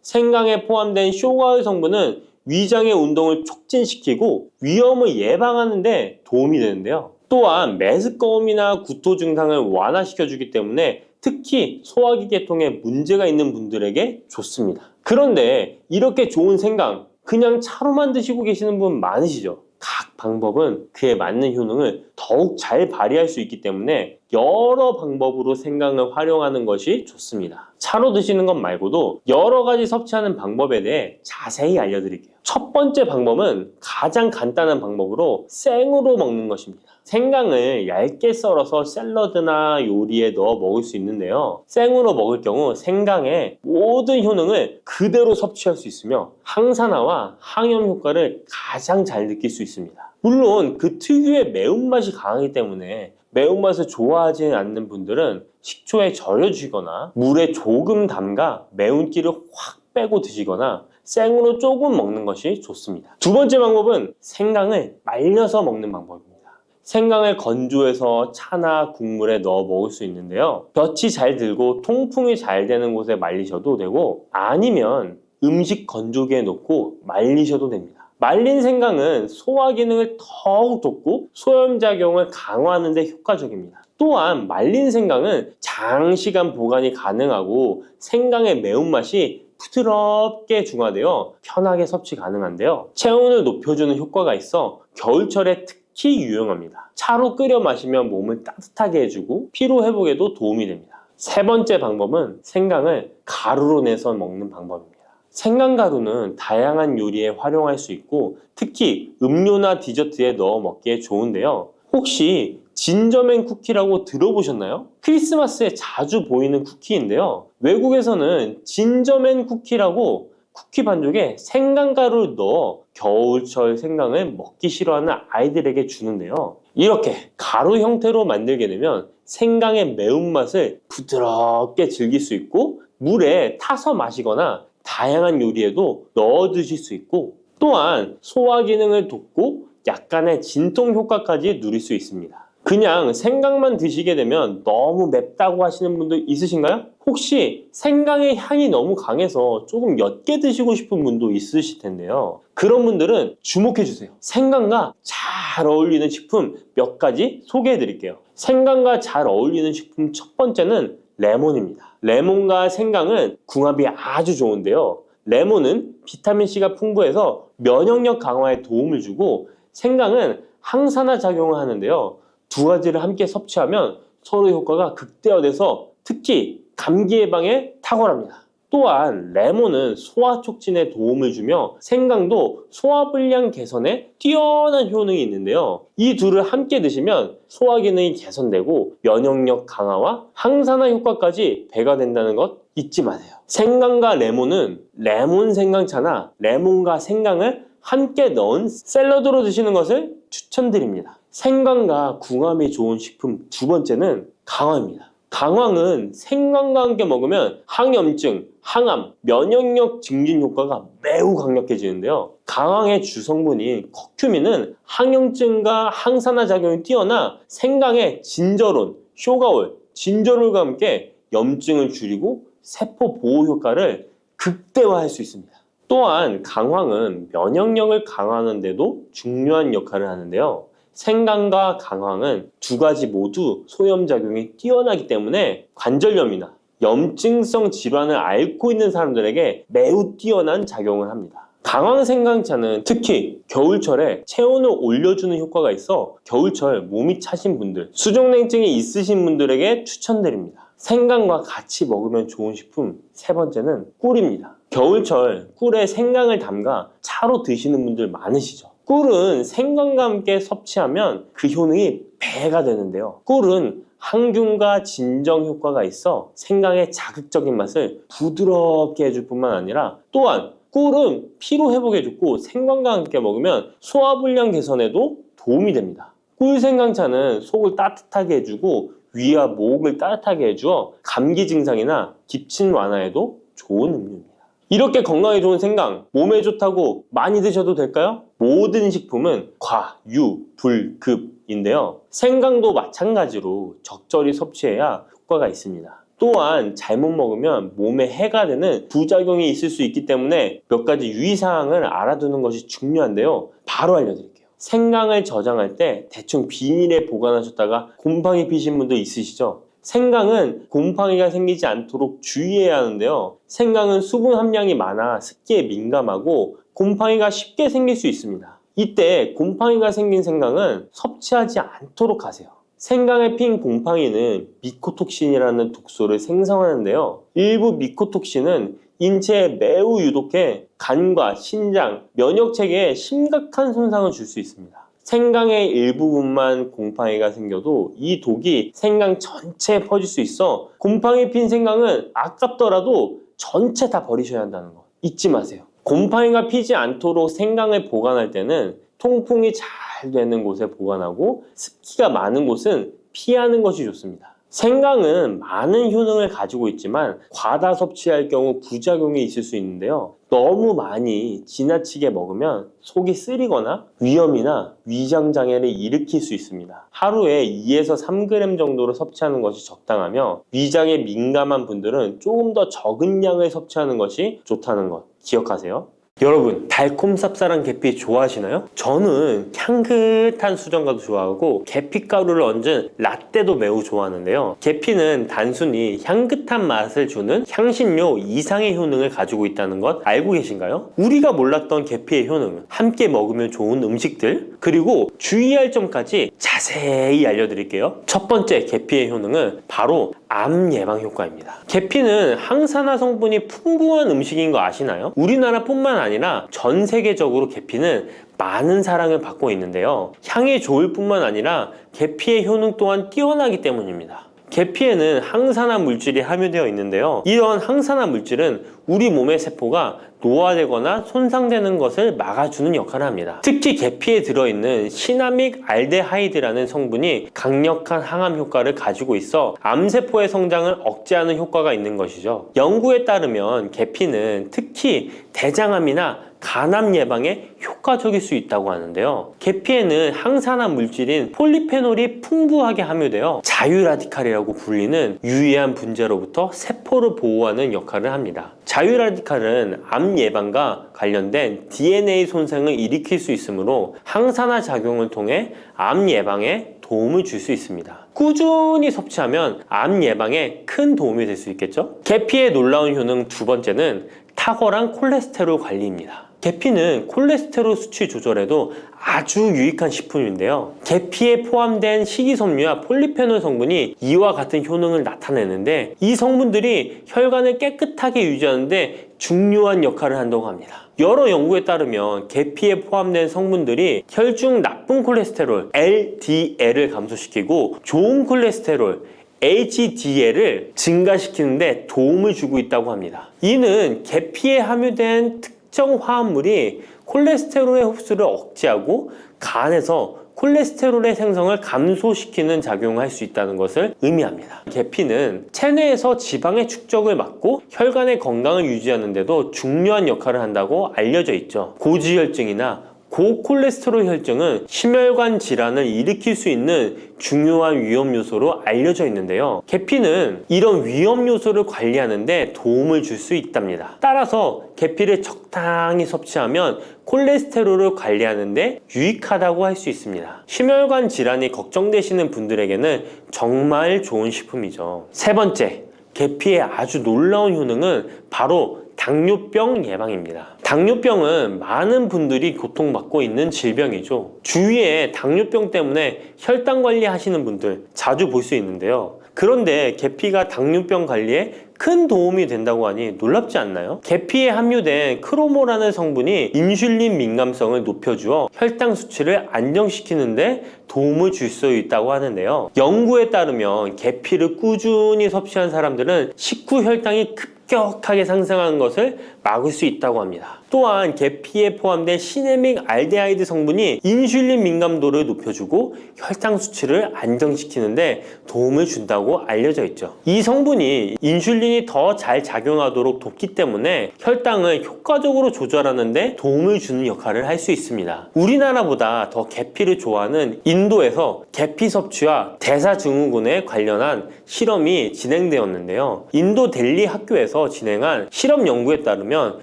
생강에 포함된 쇼가올 성분은 위장의 운동을 촉진시키고 위염을 예방하는 데 도움이 되는데요. 또한 메스꺼움이나 구토 증상을 완화시켜주기 때문에 특히 소화기 계통에 문제가 있는 분들에게 좋습니다. 그런데 이렇게 좋은 생강 그냥 차로만 드시고 계시는 분 많으시죠? 각 방법은 그에 맞는 효능을 더욱 잘 발휘할 수 있기 때문에 여러 방법으로 생강을 활용하는 것이 좋습니다. 차로 드시는 것 말고도 여러 가지 섭취하는 방법에 대해 자세히 알려드릴게요. 첫 번째 방법은 가장 간단한 방법으로 생으로 먹는 것입니다. 생강을 얇게 썰어서 샐러드나 요리에 넣어 먹을 수 있는데요. 생으로 먹을 경우 생강의 모든 효능을 그대로 섭취할 수 있으며 항산화와 항염 효과를 가장 잘 느낄 수 있습니다. 물론 그 특유의 매운맛이 강하기 때문에 매운맛을 좋아하지 않는 분들은 식초에 절여주시거나 물에 조금 담가 매운기를 확 빼고 드시거나 생으로 조금 먹는 것이 좋습니다. 두 번째 방법은 생강을 말려서 먹는 방법입니다. 생강을 건조해서 차나 국물에 넣어 먹을 수 있는데요. 볕이 잘 들고 통풍이 잘 되는 곳에 말리셔도 되고 아니면 음식 건조기에 넣고 말리셔도 됩니다. 말린 생강은 소화 기능을 더욱 돋고 소염작용을 강화하는 데 효과적입니다. 또한 말린 생강은 장시간 보관이 가능하고 생강의 매운맛이 부드럽게 중화되어 편하게 섭취 가능한데요. 체온을 높여주는 효과가 있어 겨울철에 특히 유용합니다. 차로 끓여 마시면 몸을 따뜻하게 해주고 피로 회복에도 도움이 됩니다. 세 번째 방법은 생강을 가루로 내서 먹는 방법입니다. 생강가루는 다양한 요리에 활용할 수 있고 특히 음료나 디저트에 넣어 먹기에 좋은데요. 혹시 진저맨 쿠키라고 들어보셨나요? 크리스마스에 자주 보이는 쿠키인데요. 외국에서는 진저맨 쿠키라고 쿠키 반죽에 생강가루를 넣어 겨울철 생강을 먹기 싫어하는 아이들에게 주는데요. 이렇게 가루 형태로 만들게 되면 생강의 매운맛을 부드럽게 즐길 수 있고 물에 타서 마시거나 다양한 요리에도 넣어 드실 수 있고 또한 소화 기능을 돕고 약간의 진통 효과까지 누릴 수 있습니다. 그냥 생강만 드시게 되면 너무 맵다고 하시는 분들 있으신가요? 혹시 생강의 향이 너무 강해서 조금 옅게 드시고 싶은 분도 있으실 텐데요. 그런 분들은 주목해 주세요. 생강과 잘 어울리는 식품 몇 가지 소개해 드릴게요. 생강과 잘 어울리는 식품 첫 번째는 레몬입니다. 레몬과 생강은 궁합이 아주 좋은데요. 레몬은 비타민C가 풍부해서 면역력 강화에 도움을 주고 생강은 항산화 작용을 하는데요. 두 가지를 함께 섭취하면 서로 효과가 극대화돼서 특히 감기 예방에 탁월합니다. 또한 레몬은 소화 촉진에 도움을 주며 생강도 소화불량 개선에 뛰어난 효능이 있는데요. 이 둘을 함께 드시면 소화 기능이 개선되고 면역력 강화와 항산화 효과까지 배가 된다는 것 잊지 마세요. 생강과 레몬은 레몬 생강차나 레몬과 생강을 함께 넣은 샐러드로 드시는 것을 추천드립니다. 생강과 궁합이 좋은 식품 두 번째는 강황입니다. 강황은 생강과 함께 먹으면 항염증, 항암, 면역력 증진 효과가 매우 강력해지는데요. 강황의 주성분인 커큐민은 항염증과 항산화 작용이 뛰어나 생강의 진저론, 쇼가올, 진저롤과 함께 염증을 줄이고 세포 보호 효과를 극대화할 수 있습니다. 또한 강황은 면역력을 강화하는 데도 중요한 역할을 하는데요. 생강과 강황은 두 가지 모두 소염작용이 뛰어나기 때문에 관절염이나 염증성 질환을 앓고 있는 사람들에게 매우 뛰어난 작용을 합니다. 강황 생강차는 특히 겨울철에 체온을 올려주는 효과가 있어 겨울철 몸이 차신 분들, 수족냉증이 있으신 분들에게 추천드립니다. 생강과 같이 먹으면 좋은 식품 세 번째는 꿀입니다. 겨울철 꿀에 생강을 담가 차로 드시는 분들 많으시죠? 꿀은 생강과 함께 섭취하면 그 효능이 배가 되는데요. 꿀은 항균과 진정 효과가 있어 생강의 자극적인 맛을 부드럽게 해줄 뿐만 아니라 또한 꿀은 피로 회복해 주고 생강과 함께 먹으면 소화불량 개선에도 도움이 됩니다. 꿀 생강차는 속을 따뜻하게 해주고 위와 목을 따뜻하게 해주어 감기 증상이나 기침 완화에도 좋은 음료입니다. 이렇게 건강에 좋은 생강, 몸에 좋다고 많이 드셔도 될까요? 모든 식품은 과, 유, 불, 급인데요. 생강도 마찬가지로 적절히 섭취해야 효과가 있습니다. 또한 잘못 먹으면 몸에 해가 되는 부작용이 있을 수 있기 때문에 몇 가지 유의사항을 알아두는 것이 중요한데요. 바로 알려드릴게요. 생강을 저장할 때 대충 비닐에 보관하셨다가 곰팡이 피신 분들 있으시죠? 생강은 곰팡이가 생기지 않도록 주의해야 하는데요. 생강은 수분 함량이 많아 습기에 민감하고 곰팡이가 쉽게 생길 수 있습니다. 이때 곰팡이가 생긴 생강은 섭취하지 않도록 하세요. 생강에 핀 곰팡이는 미코톡신이라는 독소를 생성하는데요. 일부 미코톡신은 인체에 매우 유독해 간과 신장, 면역체계에 심각한 손상을 줄 수 있습니다. 생강의 일부분만 곰팡이가 생겨도 이 독이 생강 전체에 퍼질 수 있어 곰팡이 핀 생강은 아깝더라도 전체 다 버리셔야 한다는 거 잊지 마세요. 곰팡이가 피지 않도록 생강을 보관할 때는 통풍이 잘 되는 곳에 보관하고 습기가 많은 곳은 피하는 것이 좋습니다. 생강은 많은 효능을 가지고 있지만 과다 섭취할 경우 부작용이 있을 수 있는데요. 너무 많이 지나치게 먹으면 속이 쓰리거나 위염이나 위장장애를 일으킬 수 있습니다. 하루에 2에서 3g 정도로 섭취하는 것이 적당하며 위장에 민감한 분들은 조금 더 적은 양을 섭취하는 것이 좋다는 것 기억하세요. 여러분, 달콤 쌉쌀한 계피 좋아하시나요? 저는 향긋한 수정과도 좋아하고 계피가루를 얹은 라떼도 매우 좋아하는데요. 계피는 단순히 향긋한 맛을 주는 향신료 이상의 효능을 가지고 있다는 것 알고 계신가요? 우리가 몰랐던 계피의 효능은 함께 먹으면 좋은 음식들 그리고 주의할 점까지 자세히 알려드릴게요. 첫 번째 계피의 효능은 바로 암 예방 효과입니다. 계피는 항산화 성분이 풍부한 음식인 거 아시나요? 우리나라뿐만 아니라 전 세계적으로 계피는 많은 사랑을 받고 있는데요. 향이 좋을 뿐만 아니라 계피의 효능 또한 뛰어나기 때문입니다. 계피에는 항산화 물질이 함유되어 있는데요. 이런 항산화 물질은 우리 몸의 세포가 노화되거나 손상되는 것을 막아주는 역할을 합니다. 특히 계피에 들어있는 시나믹 알데하이드라는 성분이 강력한 항암 효과를 가지고 있어 암세포의 성장을 억제하는 효과가 있는 것이죠. 연구에 따르면 계피는 특히 대장암이나 간암 예방에 효과적일 수 있다고 하는데요. 계피에는 항산화 물질인 폴리페놀이 풍부하게 함유되어 자유라디칼이라고 불리는 유해한 분자로부터 세포를 보호하는 역할을 합니다. 자유라디칼은 암 예방과 관련된 DNA 손상을 일으킬 수 있으므로 항산화 작용을 통해 암 예방에 도움을 줄 수 있습니다. 꾸준히 섭취하면 암 예방에 큰 도움이 될 수 있겠죠? 계피의 놀라운 효능 두 번째는 탁월한 콜레스테롤 관리입니다. 계피는 콜레스테롤 수치 조절에도 아주 유익한 식품인데요. 계피에 포함된 식이섬유와 폴리페놀 성분이 이와 같은 효능을 나타내는데 이 성분들이 혈관을 깨끗하게 유지하는데 중요한 역할을 한다고 합니다. 여러 연구에 따르면 계피에 포함된 성분들이 혈중 나쁜 콜레스테롤 LDL을 감소시키고 좋은 콜레스테롤 HDL을 증가시키는데 도움을 주고 있다고 합니다. 이는 계피에 함유된 특정 화합물이 콜레스테롤의 흡수를 억제하고 간에서 콜레스테롤의 생성을 감소시키는 작용을 할 수 있다는 것을 의미합니다. 계피는 체내에서 지방의 축적을 막고 혈관의 건강을 유지하는 데도 중요한 역할을 한다고 알려져 있죠. 고지혈증이나 고콜레스테롤 혈증은 심혈관 질환을 일으킬 수 있는 중요한 위험 요소로 알려져 있는데요. 계피는 이런 위험 요소를 관리하는 데 도움을 줄 수 있답니다. 따라서 계피를 적당히 섭취하면 콜레스테롤을 관리하는 데 유익하다고 할 수 있습니다. 심혈관 질환이 걱정되시는 분들에게는 정말 좋은 식품이죠. 세 번째, 계피의 아주 놀라운 효능은 바로 당뇨병 예방입니다. 당뇨병은 많은 분들이 고통받고 있는 질병이죠. 주위에 당뇨병 때문에 혈당 관리하시는 분들 자주 볼 수 있는데요. 그런데 계피가 당뇨병 관리에 큰 도움이 된다고 하니 놀랍지 않나요? 계피에 함유된 크로모라는 성분이 인슐린 민감성을 높여주어 혈당 수치를 안정시키는데 도움을 줄 수 있다고 하는데요. 연구에 따르면 계피를 꾸준히 섭취한 사람들은 식후 혈당이 급격하게 상승하는 것을 막을 수 있다고 합니다. 또한 계피에 포함된 시네믹 알데하이드 성분이 인슐린 민감도를 높여주고 혈당 수치를 안정시키는데 도움을 준다고 알려져 있죠. 이 성분이 인슐린이 더 잘 작용하도록 돕기 때문에 혈당을 효과적으로 조절하는데 도움을 주는 역할을 할 수 있습니다. 우리나라보다 더 계피를 좋아하는 인도에서 계피 섭취와 대사증후군에 관련한 실험이 진행되었는데요. 인도 델리 학교에서 진행한 실험 연구에 따르면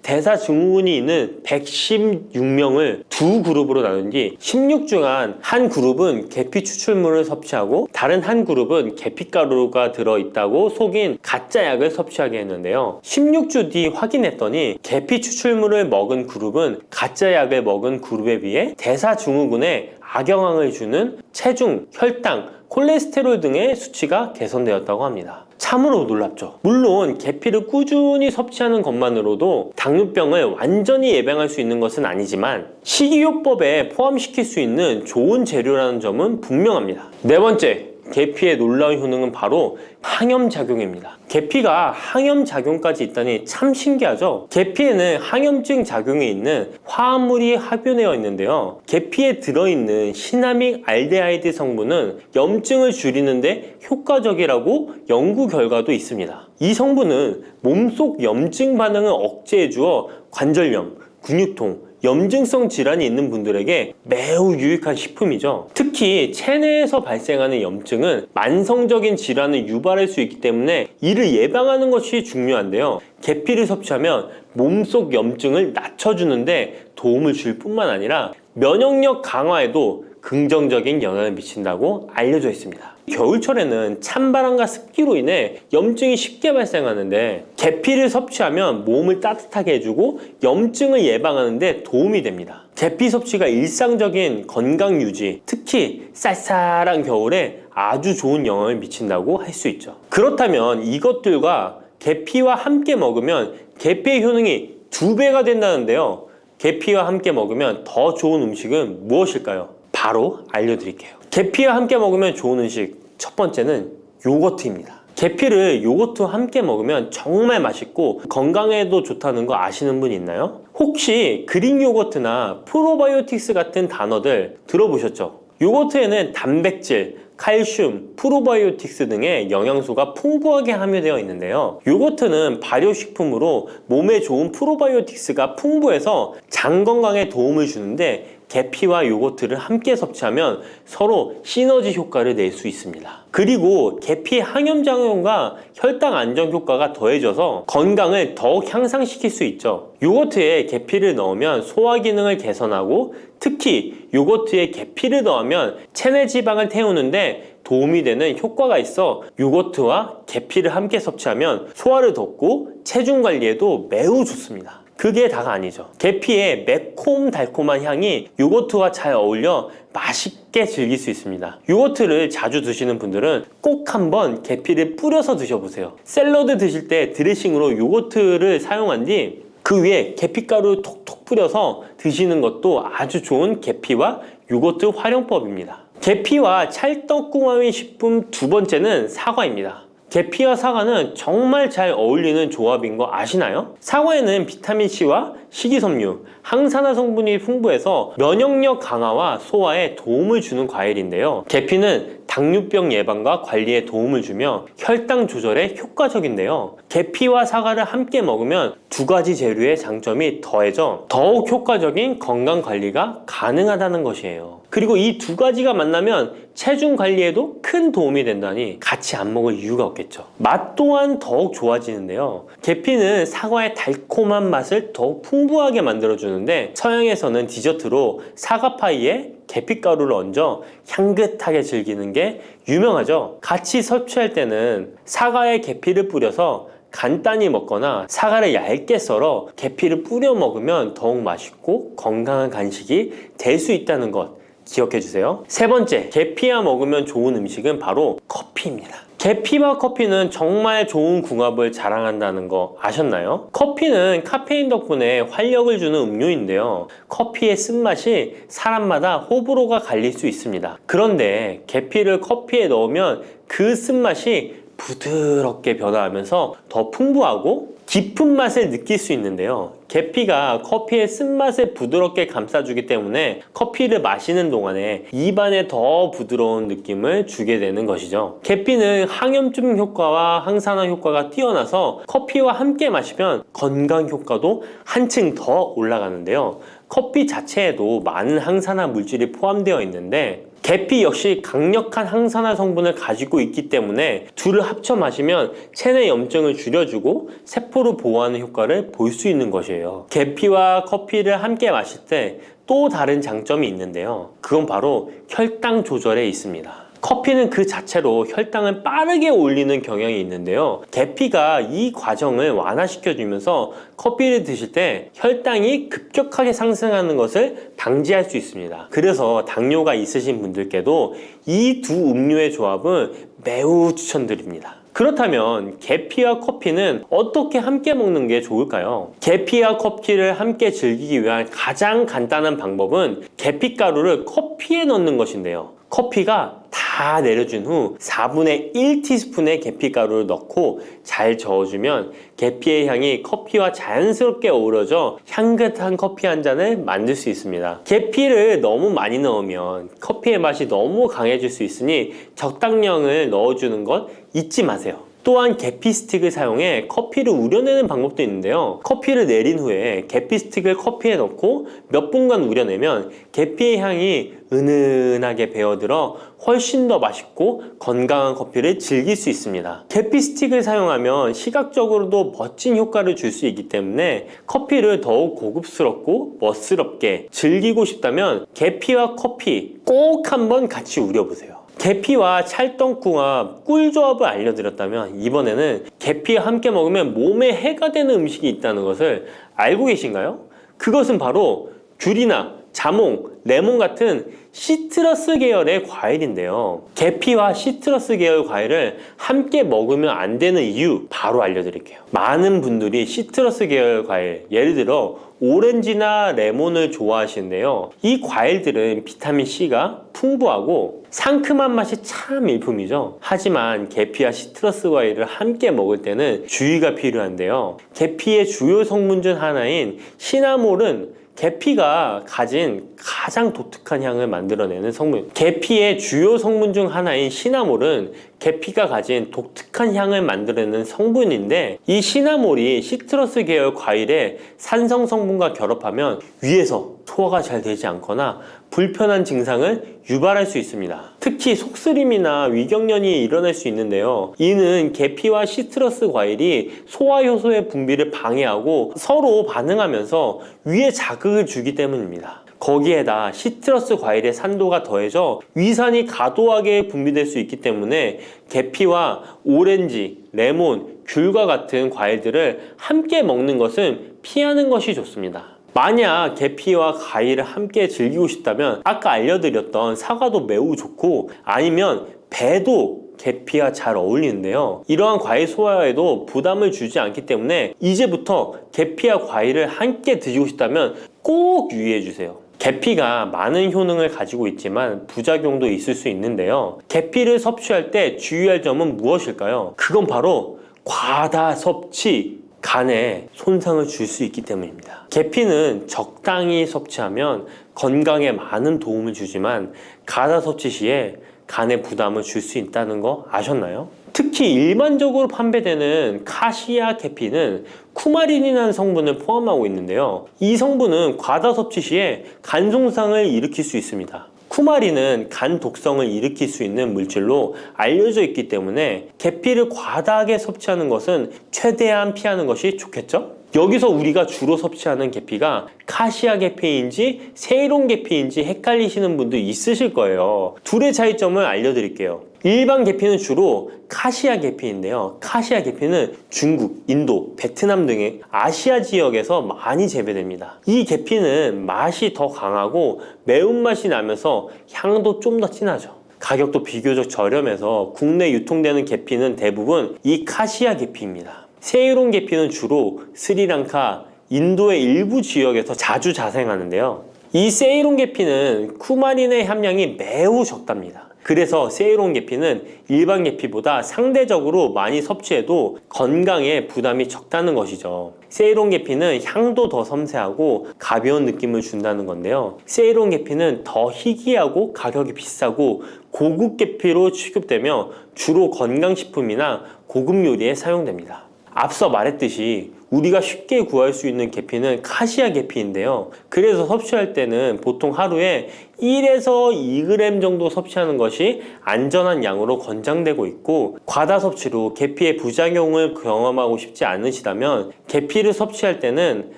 대사증후군이 16주이 있는 116명을 두 그룹으로 나눈 뒤 16주간 한 그룹은 계피 추출물을 섭취하고 다른 한 그룹은 계피가루가 들어있다고 속인 가짜 약을 섭취하게 했는데요. 16주 뒤 확인했더니 계피 추출물을 먹은 그룹은 가짜 약을 먹은 그룹에 비해 대사증후군에 악영향을 주는 체중, 혈당, 콜레스테롤 등의 수치가 개선되었다고 합니다. 참으로 놀랍죠. 물론 계피를 꾸준히 섭취하는 것만으로도 당뇨병을 완전히 예방할 수 있는 것은 아니지만 식이요법에 포함시킬 수 있는 좋은 재료라는 점은 분명합니다. 네 번째, 계피의 놀라운 효능은 바로 항염작용입니다. 계피가 항염작용까지 있다니 참 신기하죠? 계피에는 항염증 작용이 있는 화합물이 함유되어 있는데요. 계피에 들어있는 시나믹 알데하이드 성분은 염증을 줄이는데 효과적이라고 연구 결과도 있습니다. 이 성분은 몸속 염증 반응을 억제해 주어 관절염, 근육통, 염증성 질환이 있는 분들에게 매우 유익한 식품이죠. 특히 체내에서 발생하는 염증은 만성적인 질환을 유발할 수 있기 때문에 이를 예방하는 것이 중요한데요. 계피를 섭취하면 몸속 염증을 낮춰주는데 도움을 줄 뿐만 아니라 면역력 강화에도 긍정적인 영향을 미친다고 알려져 있습니다. 겨울철에는 찬바람과 습기로 인해 염증이 쉽게 발생하는데 계피를 섭취하면 몸을 따뜻하게 해주고 염증을 예방하는 데 도움이 됩니다. 계피 섭취가 일상적인 건강 유지, 특히 쌀쌀한 겨울에 아주 좋은 영향을 미친다고 할 수 있죠. 그렇다면 이것들과 계피와 함께 먹으면 계피의 효능이 2배가 된다는데요. 계피와 함께 먹으면 더 좋은 음식은 무엇일까요? 바로 알려드릴게요. 계피와 함께 먹으면 좋은 음식, 첫 번째는 요거트입니다. 계피를 요거트와 함께 먹으면 정말 맛있고 건강에도 좋다는 거 아시는 분 있나요? 혹시 그릭 요거트나 프로바이오틱스 같은 단어들 들어보셨죠? 요거트에는 단백질, 칼슘, 프로바이오틱스 등의 영양소가 풍부하게 함유되어 있는데요. 요거트는 발효식품으로 몸에 좋은 프로바이오틱스가 풍부해서 장 건강에 도움을 주는데 계피와 요거트를 함께 섭취하면 서로 시너지 효과를 낼 수 있습니다. 그리고 계피 항염작용과 혈당 안정 효과가 더해져서 건강을 더욱 향상시킬 수 있죠. 요거트에 계피를 넣으면 소화 기능을 개선하고 특히 요거트에 계피를 넣으면 체내 지방을 태우는데 도움이 되는 효과가 있어 요거트와 계피를 함께 섭취하면 소화를 돕고 체중 관리에도 매우 좋습니다. 그게 다가 아니죠. 계피의 매콤달콤한 향이 요거트와 잘 어울려 맛있게 즐길 수 있습니다. 요거트를 자주 드시는 분들은 꼭 한번 계피를 뿌려서 드셔보세요. 샐러드 드실 때 드레싱으로 요거트를 사용한 뒤 그 위에 계피가루 톡톡 뿌려서 드시는 것도 아주 좋은 계피와 요거트 활용법입니다. 계피와 찰떡궁합인 식품 두 번째는 사과입니다. 계피와 사과는 정말 잘 어울리는 조합인 거 아시나요? 사과에는 비타민C와 식이섬유, 항산화 성분이 풍부해서 면역력 강화와 소화에 도움을 주는 과일인데요. 계피는 당뇨병 예방과 관리에 도움을 주며 혈당 조절에 효과적인데요. 계피와 사과를 함께 먹으면 두 가지 재료의 장점이 더해져 더욱 효과적인 건강 관리가 가능하다는 것이에요. 그리고 이 두 가지가 만나면 체중 관리에도 큰 도움이 된다니 같이 안 먹을 이유가 없겠죠. 맛 또한 더욱 좋아지는데요. 계피는 사과의 달콤한 맛을 더욱 풍부하게 만들어주는데 서양에서는 디저트로 사과파이에 계피가루를 얹어 향긋하게 즐기는 게 유명하죠. 같이 섭취할 때는 사과에 계피를 뿌려서 간단히 먹거나 사과를 얇게 썰어 계피를 뿌려 먹으면 더욱 맛있고 건강한 간식이 될 수 있다는 것 기억해 주세요. 세 번째, 계피와 먹으면 좋은 음식은 바로 커피입니다. 계피와 커피는 정말 좋은 궁합을 자랑한다는 거 아셨나요? 커피는 카페인 덕분에 활력을 주는 음료인데요. 커피의 쓴맛이 사람마다 호불호가 갈릴 수 있습니다. 그런데 계피를 커피에 넣으면 그 쓴맛이 부드럽게 변화하면서 더 풍부하고 깊은 맛을 느낄 수 있는데요. 계피가 커피의 쓴맛을 부드럽게 감싸주기 때문에 커피를 마시는 동안에 입안에 더 부드러운 느낌을 주게 되는 것이죠. 계피는 항염증 효과와 항산화 효과가 뛰어나서 커피와 함께 마시면 건강 효과도 한층 더 올라가는데요. 커피 자체에도 많은 항산화 물질이 포함되어 있는데 계피 역시 강력한 항산화 성분을 가지고 있기 때문에 둘을 합쳐 마시면 체내 염증을 줄여주고 세포를 보호하는 효과를 볼 수 있는 것이에요. 계피와 커피를 함께 마실 때 또 다른 장점이 있는데요. 그건 바로 혈당 조절에 있습니다. 커피는 그 자체로 혈당을 빠르게 올리는 경향이 있는데요. 계피가 이 과정을 완화시켜주면서 커피를 드실 때 혈당이 급격하게 상승하는 것을 방지할 수 있습니다. 그래서 당뇨가 있으신 분들께도 이 두 음료의 조합은 매우 추천드립니다. 그렇다면 계피와 커피는 어떻게 함께 먹는 게 좋을까요? 계피와 커피를 함께 즐기기 위한 가장 간단한 방법은 계피가루를 커피에 넣는 것인데요. 커피가 다 내려준 후 4분의 1티스푼의 계피가루를 넣고 잘 저어주면 계피의 향이 커피와 자연스럽게 어우러져 향긋한 커피 한 잔을 만들 수 있습니다. 계피를 너무 많이 넣으면 커피의 맛이 너무 강해질 수 있으니 적당량을 넣어주는 것 잊지 마세요. 또한 계피 스틱을 사용해 커피를 우려내는 방법도 있는데요. 커피를 내린 후에 계피 스틱을 커피에 넣고 몇 분간 우려내면 계피의 향이 은은하게 배어들어 훨씬 더 맛있고 건강한 커피를 즐길 수 있습니다. 계피 스틱을 사용하면 시각적으로도 멋진 효과를 줄 수 있기 때문에 커피를 더욱 고급스럽고 멋스럽게 즐기고 싶다면 계피와 커피 꼭 한번 같이 우려보세요. 계피와 찰떡궁합 꿀조합을 알려드렸다면 이번에는 계피와 함께 먹으면 몸에 해가 되는 음식이 있다는 것을 알고 계신가요? 그것은 바로 귤이나 자몽, 레몬 같은 시트러스 계열의 과일인데요. 계피와 시트러스 계열 과일을 함께 먹으면 안 되는 이유 바로 알려드릴게요. 많은 분들이 시트러스 계열 과일, 예를 들어 오렌지나 레몬을 좋아하시는데요. 이 과일들은 비타민C가 풍부하고 상큼한 맛이 참 일품이죠. 하지만 계피와 시트러스 과일을 함께 먹을 때는 주의가 필요한데요. 계피의 주요 성분 중 하나인 시나몰은 계피가 가진 가장 독특한 향을 만들어내는 성분. 계피의 주요 성분 중 하나인 시나몰은 계피가 가진 독특한 향을 만들어내는 성분인데 이 시나몰이 시트러스 계열 과일의 산성 성분과 결합하면 위에서 소화가 잘 되지 않거나 불편한 증상을 유발할 수 있습니다. 특히 속쓰림이나 위경련이 일어날 수 있는데요. 이는 계피와 시트러스 과일이 소화효소의 분비를 방해하고 서로 반응하면서 위에 자극을 주기 때문입니다. 거기에다 시트러스 과일의 산도가 더해져 위산이 과도하게 분비될 수 있기 때문에 계피와 오렌지, 레몬, 귤과 같은 과일들을 함께 먹는 것은 피하는 것이 좋습니다. 만약 계피와 과일을 함께 즐기고 싶다면 아까 알려드렸던 사과도 매우 좋고 아니면 배도 계피와 잘 어울리는데요. 이러한 과일 소화에도 부담을 주지 않기 때문에 이제부터 계피와 과일을 함께 드시고 싶다면 꼭 유의해 주세요. 계피가 많은 효능을 가지고 있지만 부작용도 있을 수 있는데요. 계피를 섭취할 때 주의할 점은 무엇일까요? 그건 바로 과다 섭취, 간에 손상을 줄 수 있기 때문입니다. 계피는 적당히 섭취하면 건강에 많은 도움을 주지만 과다 섭취 시에 간에 부담을 줄 수 있다는 거 아셨나요? 특히 일반적으로 판매되는 카시아 계피는 쿠마린이라는 성분을 포함하고 있는데요. 이 성분은 과다 섭취 시에 간 손상을 일으킬 수 있습니다. 쿠마린은 간 독성을 일으킬 수 있는 물질로 알려져 있기 때문에 계피를 과다하게 섭취하는 것은 최대한 피하는 것이 좋겠죠? 여기서 우리가 주로 섭취하는 계피가 카시아 계피인지 세이론 계피인지 헷갈리시는 분도 있으실 거예요. 둘의 차이점을 알려드릴게요. 일반 계피는 주로 카시아 계피인데요. 카시아 계피는 중국, 인도, 베트남 등의 아시아 지역에서 많이 재배됩니다. 이 계피는 맛이 더 강하고 매운맛이 나면서 향도 좀 더 진하죠. 가격도 비교적 저렴해서 국내 유통되는 계피는 대부분 이 카시아 계피입니다. 세이론 계피는 주로 스리랑카, 인도의 일부 지역에서 자주 자생하는데요. 이 세이론 계피는 쿠마린의 함량이 매우 적답니다. 그래서 세이론 계피는 일반 계피보다 상대적으로 많이 섭취해도 건강에 부담이 적다는 것이죠. 세이론 계피는 향도 더 섬세하고 가벼운 느낌을 준다는 건데요. 세이론 계피는 더 희귀하고 가격이 비싸고 고급 계피로 취급되며 주로 건강식품이나 고급 요리에 사용됩니다. 앞서 말했듯이 우리가 쉽게 구할 수 있는 계피는 카시아 계피인데요. 그래서 섭취할 때는 보통 하루에 1에서 2g 정도 섭취하는 것이 안전한 양으로 권장되고 있고, 과다 섭취로 계피의 부작용을 경험하고 싶지 않으시다면 계피를 섭취할 때는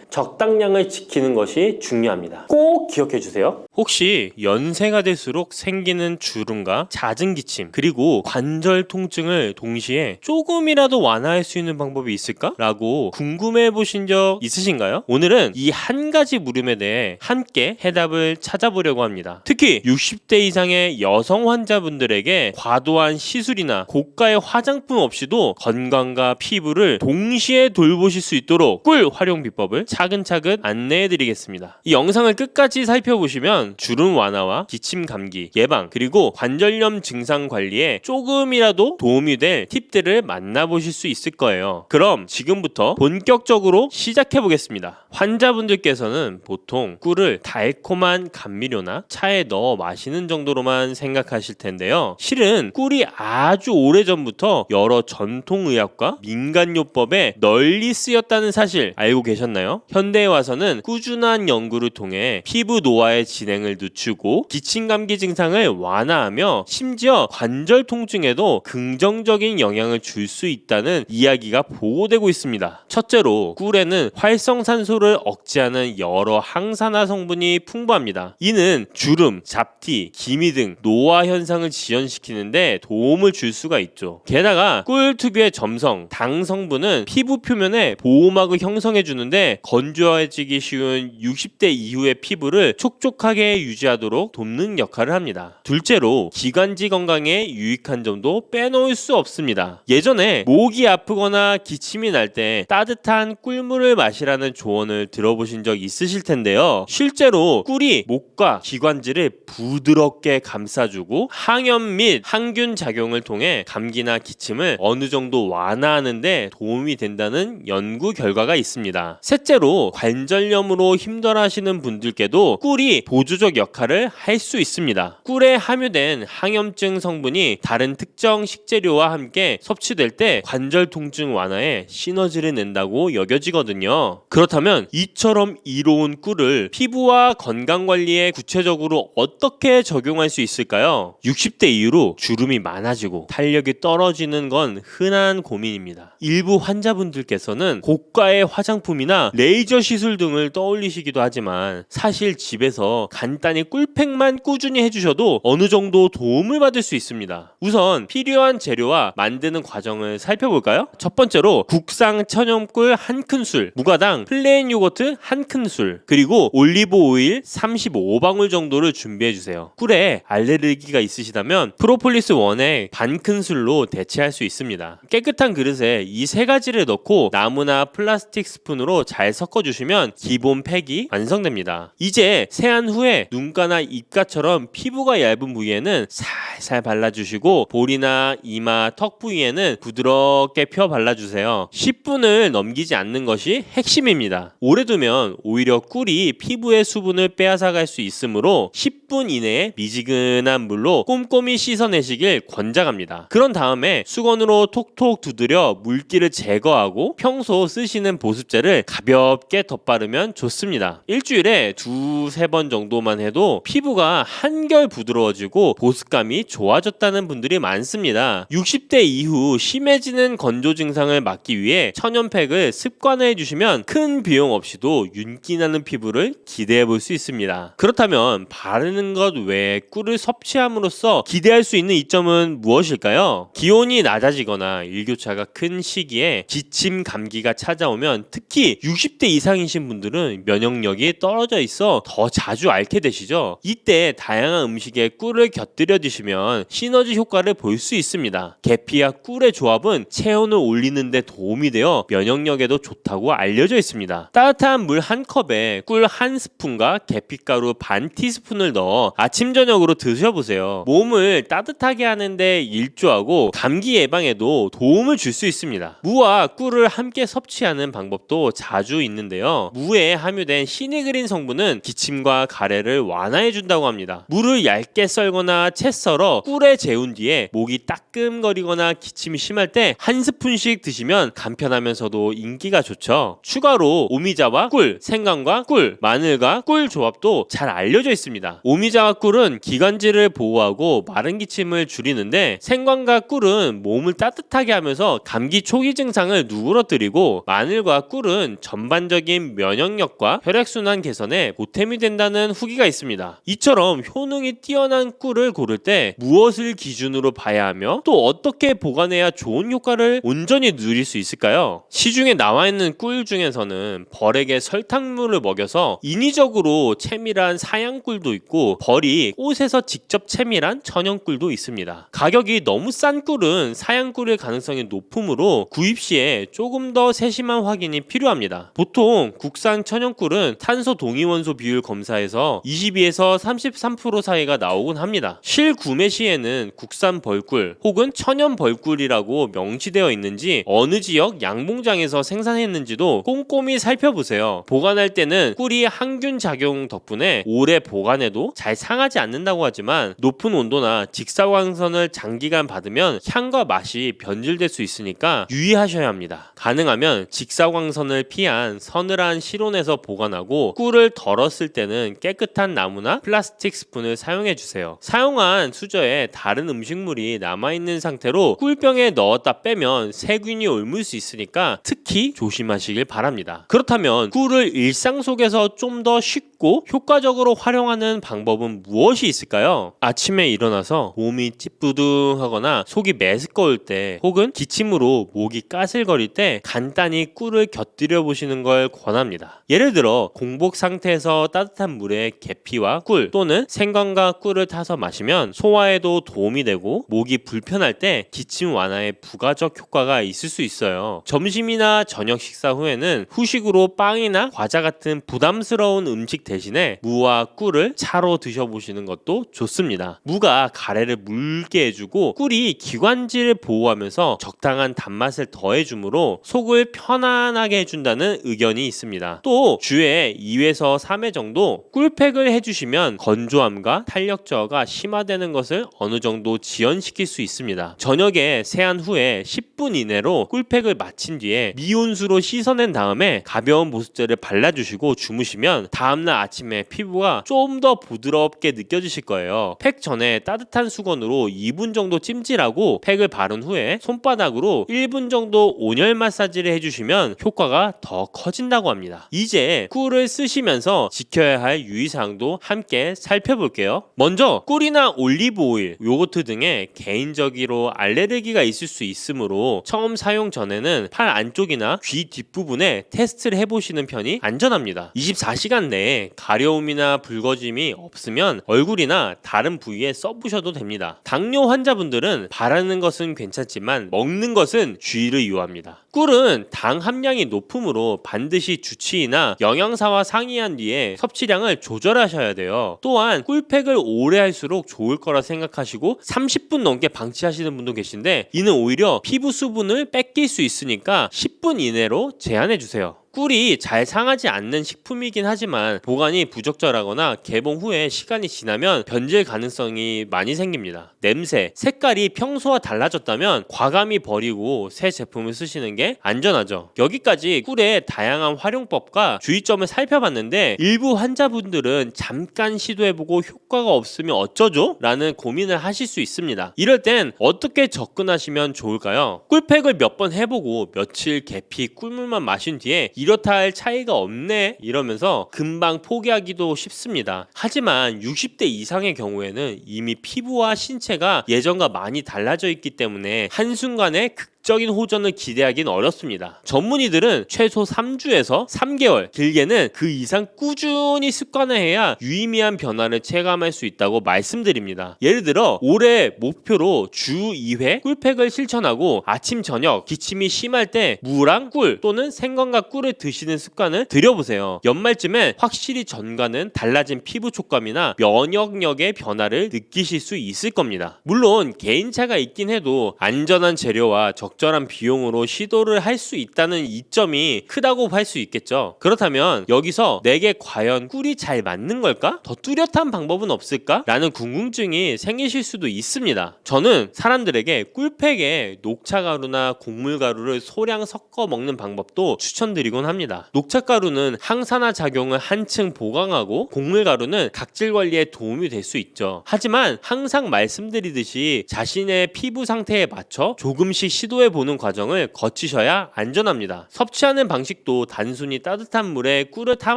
적당량을 지키는 것이 중요합니다. 꼭 기억해 주세요. 혹시 연세가 들수록 생기는 주름과 잦은 기침, 그리고 관절 통증을 동시에 조금이라도 완화할 수 있는 방법이 있을까? 라고 궁금해 보신 적 있으신가요? 오늘은 이 한 가지 물음에 대해 함께 해답을 찾아보려고 합니다. 특히 60대 이상의 여성 환자분들에게 과도한 시술이나 고가의 화장품 없이도 건강과 피부를 동시에 돌보실 수 있도록 꿀 활용 비법을 차근차근 안내해 드리겠습니다. 이 영상을 끝까지 살펴보시면 주름 완화와 기침 감기 예방, 그리고 관절염 증상 관리에 조금이라도 도움이 될 팁들을 만나보실 수 있을 거예요. 그럼 지금부터 본격적으로 시작해 보겠습니다. 환자분들께서는 보통 꿀을 달콤한 감미료나 차에 넣어 마시는 정도로만 생각하실 텐데요. 실은 꿀이 아주 오래전부터 여러 전통의학과 민간요법에 널리 쓰였다는 사실 알고 계셨나요? 현대에 와서는 꾸준한 연구를 통해 피부 노화의 진행을 늦추고 기침 감기 증상을 완화하며 심지어 관절 통증에도 긍정적인 영향을 줄 수 있다는 이야기가 보고되고 있습니다. 첫째로 꿀에는 활성산소를 억제하는 여러 항산화 성분이 풍부합니다. 이는 주름, 잡티, 기미 등 노화 현상을 지연시키는데 도움을 줄 수가 있죠. 게다가 꿀 특유의 점성, 당 성분은 피부 표면에 보호막을 형성해 주는데 건조해지기 쉬운 60대 이후의 피부를 촉촉하게 유지하도록 돕는 역할을 합니다. 둘째로 기관지 건강에 유익한 점도 빼놓을 수 없습니다. 예전에 목이 아프거나 기침이 날 때 따뜻한 꿀물을 마시라는 조언을 들어보신 적 있으실 텐데요. 실제로 꿀이 목과 기관지를 부드럽게 감싸주고 항염 및 항균 작용을 통해 감기나 기침을 어느 정도 완화하는 데 도움이 된다는 연구 결과가 있습니다. 셋째로 관절염으로 힘들어하시는 분들께도 꿀이 보조적 역할을 할 수 있습니다. 꿀에 함유된 항염증 성분이 다른 특정 식재료와 함께 섭취될 때 관절 통증 완화에 시너지를 낸다고 여겨지거든요. 그렇다면 이처럼 이로운 꿀을 피부와 건강 관리에 구체적으로 어떻게 적용할 수 있을까요? 60대 이후로 주름이 많아지고 탄력이 떨어지는 건 흔한 고민입니다. 일부 환자분들께서는 고가의 화장품이나 레이저 시술 등을 떠올리시기도 하지만 사실 집에서 간단히 꿀팩만 꾸준히 해주셔도 어느 정도 도움을 받을 수 있습니다. 우선 필요한 재료와 만드는 과정을 살펴볼까요? 첫 번째로 국산 천연꿀 한 큰술, 무가당 플레인 요거트 한 큰술, 그리고 올리브 오일 35방울 정도를 준비해주세요. 꿀에 알레르기가 있으시다면 프로폴리스 원액 반 큰술로 대체할 수 있습니다. 깨끗한 그릇에 이 세 가지를 넣고 나무나 플라스틱 스푼으로 잘 섞어주시면 기본 팩이 완성됩니다. 이제 세안 후에 눈가나 입가처럼 피부가 얇은 부위에는 살살 발라주시고 볼이나 이마, 턱 부위에는 부드럽게 펴 발라주세요. 10분을 넘기지 않는 것이 핵심입니다. 오래 두면 오히려 꿀이 피부의 수분을 빼앗아갈 수 있으므로 10분 이내에 미지근한 물로 꼼꼼히 씻어내시길 권장합니다. 그런 다음에 수건으로 톡톡 두드려 물기를 제거하고 평소 쓰시는 보습제를 가볍게 덧바르면 좋습니다. 일주일에 2-3번 정도만 해도 피부가 한결 부드러워지고 보습감이 좋아졌다는 분들이 많습니다. 60대 이후 심해지는 건조 증상을 막기 위해 천연팩을 습관화해 주시면 큰 비용 없이도 윤기 나는 피부를 기대해 볼 수 있습니다. 그렇다면 바르는 것 외에 꿀을 섭취함으로써 기대할 수 있는 이점은 무엇일까요? 기온이 낮아지거나 일교차가 큰 시기에 기침, 감기가 찾아오면 특히 60대 이상이신 분들은 면역력이 떨어져 있어 더 자주 앓게 되시죠. 이때 다양한 음식에 꿀을 곁들여 드시면 시너지 효과를 볼 수 있습니다. 계피와 꿀의 조합은 체온을 올리는 데 도움이 되어 면역력에도 좋다고 알려져 있습니다. 따뜻한 물 한 컵에 꿀 한 스푼과 계피가루 반 티스푼을 넣어 아침 저녁으로 드셔보세요. 몸을 따뜻하게 하는데 일조하고 감기 예방에도 도움을 줄 수 있습니다. 무와 꿀을 함께 섭취하는 방법도 자주 있는데요. 무에 함유된 시니그린 성분은 기침과 가래를 완화해 준다고 합니다. 무를 얇게 썰거나 채 썰어 꿀에 재운 뒤에 목이 따끔거리거나 기침이 심할 때 한 스푼씩 드시면 간편하면서도 인기가 좋죠. 추가로 오미자와 꿀, 생강과 꿀, 마늘과 꿀 조합도 잘 알려져 있습니다. 오미자와 꿀은 기관지를 보호하고 마른 기침을 줄이는데, 생강과 꿀은 몸을 따뜻하게 하면서 감기 초기 증상을 누그러뜨리고, 마늘과 꿀은 전반적인 면역력과 혈액순환 개선에 보탬이 된다는 후기가 있습니다. 이처럼 효능이 뛰어난 꿀을 고를 때 무엇을 기준으로 봐야 하며 또 어떻게 보관해야 좋은 효과를 온전히 누릴 수 있을까요? 시중에 나와 있는 꿀 중에서는 벌에게 설탕물을 먹여서 인위적으로 채밀한 사양꿀도 있고, 벌이 꽃에서 직접 채밀한 천연꿀도 있습니다. 가격이 너무 싼 꿀은 사양꿀일 가능성이 높으므로 구입 시에 조금 더 세심한 확인이 필요합니다. 보통 국산 천연꿀은 탄소 동위원소 비율 검사에서 22에서 33% 사이가 나오곤 합니다. 실구매 시에는 국산 벌꿀 혹은 천연 벌꿀이라고 명시되어 있는지, 어느 지역 양봉장에서 생산했는지도 꼼꼼히 살펴보세요. 보관할 때는 꿀이 항균 작용 덕분에 오래 보관해도 잘 상하지 않는다고 하지만, 높은 온도나 직사광선을 장기간 받으면 향과 맛이 변질될 수 있으니까 유의하셔야 합니다. 가능하면 직사광선을 피한 서늘한 실온에서 보관하고, 꿀을 덜었을 때는 깨끗한 나무나 플라스틱 스푼을 사용해 주세요. 사용한 수저에 다른 음식물이 남아있는 상태로 꿀병에 넣었다 빼면 세균이 옮을 수 있으니까 특히 조심하시길 바랍니다. 그렇다면 꿀을 일상 속에서 좀 더 쉽고 효과적으로 활용하는 방법은 무엇이 있을까요? 아침에 일어나서 몸이 찌뿌둥하거나 속이 메스꺼울 때, 혹은 기침으로 목이 까슬거릴 때 간단히 꿀을 곁들여 보시는 걸 권합니다. 예를 들어 공복 상태에서 따뜻한 물에 계피와 꿀 또는 생강과 꿀을 타서 마시면 소화에도 도움이 되고, 목이 불편할 때 기침 완화에 부가적 효과가 있을 수 있어요. 점심이나 저녁 식사 후에는 후식으로 빵이나 과자 같은 부담스러운 음식 대신에 무와 꿀을 차로 드셔보시는 것도 좋습니다. 무가 가래를 묽게 해주고, 꿀이 기관지를 보호하면서 적당한 단맛을 더해주므로 속을 편안하게 해준다는 의견이 있습니다. 또 주에 2회에서 3회 정도 꿀팩을 해주시면 건조함과 탄력 저하가 심화되는 것을 어느 정도 지연시킬 수 있습니다. 저녁에 세안 후에 10분 이내로 꿀팩을 마친 뒤에 미온수로 씻어낸 다음에 가벼운 보습제를 발라주시고 주무시면 다음날 아침에 피부가 좀 더 부드럽게 느껴지실 거예요. 팩 전에 따뜻한 수건으로 2분 정도 찜질하고, 팩을 바른 후에 손바닥으로 1분 정도 온열 마사지를 해주시면 효과가 더 커진다고 합니다. 이제 꿀을 쓰시면서 지켜야 할 유의사항도 함께 살펴볼게요. 먼저 꿀이나 올리브 오일, 요거트 등에 개인적으로 알레르기가 있을 수 있으므로 처음 사용 전에는 팔 안쪽이나 귀 뒷부분에 테스트를 해보시는 편이 안전합니다. 24시간 내에 가려움이나 붉어짐이 없으면 얼굴이나 다른 부위에 써보셔도 됩니다. 당뇨 환자분들은 바르는 것은 괜찮지만 먹는 것은 주의를 요합니다. 꿀은 당 함량이 높으므로 반드시 주치의나 영양사와 상의한 뒤에 섭취량을 조절하셔야 돼요. 또한 꿀팩을 오래 할수록 좋을 거라 생각하시고 30분 넘게 방치하시는 분도 계신데, 이는 오히려 피부 수분을 뺏길 수 있으니까 10분 이내로 제한해 주세요. 꿀이 잘 상하지 않는 식품이긴 하지만 보관이 부적절하거나 개봉 후에 시간이 지나면 변질 가능성이 많이 생깁니다. 냄새, 색깔이 평소와 달라졌다면 과감히 버리고 새 제품을 쓰시는 게 안전하죠. 여기까지 꿀의 다양한 활용법과 주의점을 살펴봤는데, 일부 환자분들은 잠깐 시도해보고 효과가 없으면 어쩌죠? 라는 고민을 하실 수 있습니다. 이럴 땐 어떻게 접근하시면 좋을까요? 꿀팩을 몇 번 해보고 며칠 계피 꿀물만 마신 뒤에 이렇다 할 차이가 없네 이러면서 금방 포기하기도 쉽습니다. 하지만 60대 이상의 경우에는 이미 피부와 신체가 예전과 많이 달라져 있기 때문에 한순간에 적인 호전을 기대하기는 어렵습니다. 전문의들은 최소 3주에서 3개월, 길게는 그 이상 꾸준히 습관화해야 유의미한 변화를 체감할 수 있다고 말씀드립니다. 예를 들어 올해 목표로 주 2회 꿀팩을 실천하고 아침 저녁 기침이 심할 때 무랑 꿀 또는 생강과 꿀을 드시는 습관을 들여보세요. 연말쯤엔 확실히 전과는 달라진 피부 촉감이나 면역력의 변화를 느끼실 수 있을 겁니다. 물론 개인차가 있긴 해도 안전한 재료와 적절한 비용으로 시도를 할 수 있다는 이점이 크다고 할 수 있겠죠. 그렇다면 여기서 내게 과연 꿀이 잘 맞는 걸까? 더 뚜렷한 방법은 없을까? 라는 궁금증이 생기실 수도 있습니다. 저는 사람들에게 꿀팩에 녹차가루나 곡물가루를 소량 섞어 먹는 방법도 추천드리곤 합니다. 녹차가루는 항산화 작용을 한층 보강하고 곡물가루는 각질 관리에 도움이 될 수 있죠. 하지만 항상 말씀드리듯이 자신의 피부 상태에 맞춰 조금씩 시도해보는 과정을 거치셔야 안전합니다. 섭취하는 방식도 단순히 따뜻한 물에 꿀을 타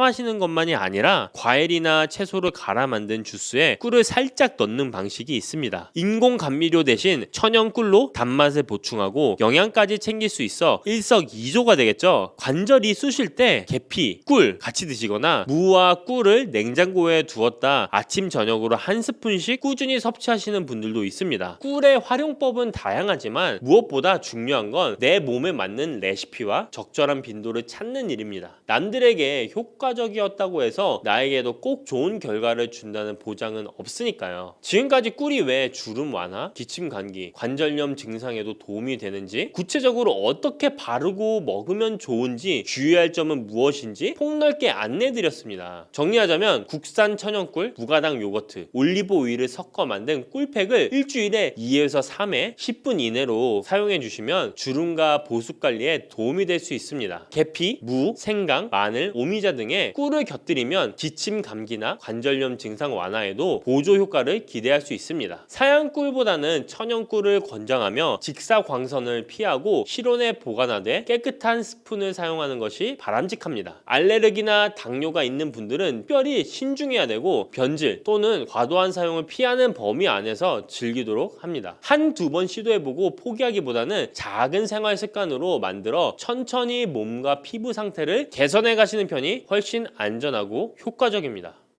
마시는 것만이 아니라 과일이나 채소를 갈아 만든 주스에 꿀을 살짝 넣는 방식이 있습니다. 인공 감미료 대신 천연 꿀로 단맛을 보충하고 영양까지 챙길 수 있어 일석이조가 되겠죠. 관절이 쑤실 때 계피, 꿀 같이 드시거나 무와 꿀을 냉장고에 두었다 아침 저녁으로 한 스푼씩 꾸준히 섭취하시는 분들도 있습니다. 꿀의 활용법은 다양하지만 무엇보다 중요한 건 내 몸에 맞는 레시피와 적절한 빈도를 찾는 일입니다. 남들에게 효과적이었다고 해서 나에게도 꼭 좋은 결과를 준다는 보장은 없으니까요. 지금까지 꿀이 왜 주름 완화, 기침 감기, 관절염 증상에도 도움이 되는지, 구체적으로 어떻게 바르고 먹으면 좋은지, 주의할 점은 무엇인지 폭넓게 안내드렸습니다. 정리하자면 국산 천연꿀, 무가당 요거트, 올리브 오일을 섞어 만든 꿀팩을 일주일에 2에서 3회 10분 이내로 사용해 주시면 주름과 보습 관리에 도움이 될 수 있습니다. 계피, 무, 생강, 마늘, 오미자 등의 꿀을 곁들이면 기침 감기나 관절염 증상 완화에도 보조 효과를 기대할 수 있습니다. 사양 꿀보다는 천연 꿀을 권장하며 직사광선을 피하고 실온에 보관하되 깨끗한 스푼을 사용하는 것이 바람직합니다. 알레르기나 당뇨가 있는 분들은 특별히 신중해야 되고 변질 또는 과도한 사용을 피하는 범위 안에서 즐기도록 합니다. 한두 번 시도해보고 포기하기보다는 작은 생활 습관으로 만들어 천천히 몸과 피부 상태를 개선해 가시는 편이 훨씬 안전하고 효과적입니다.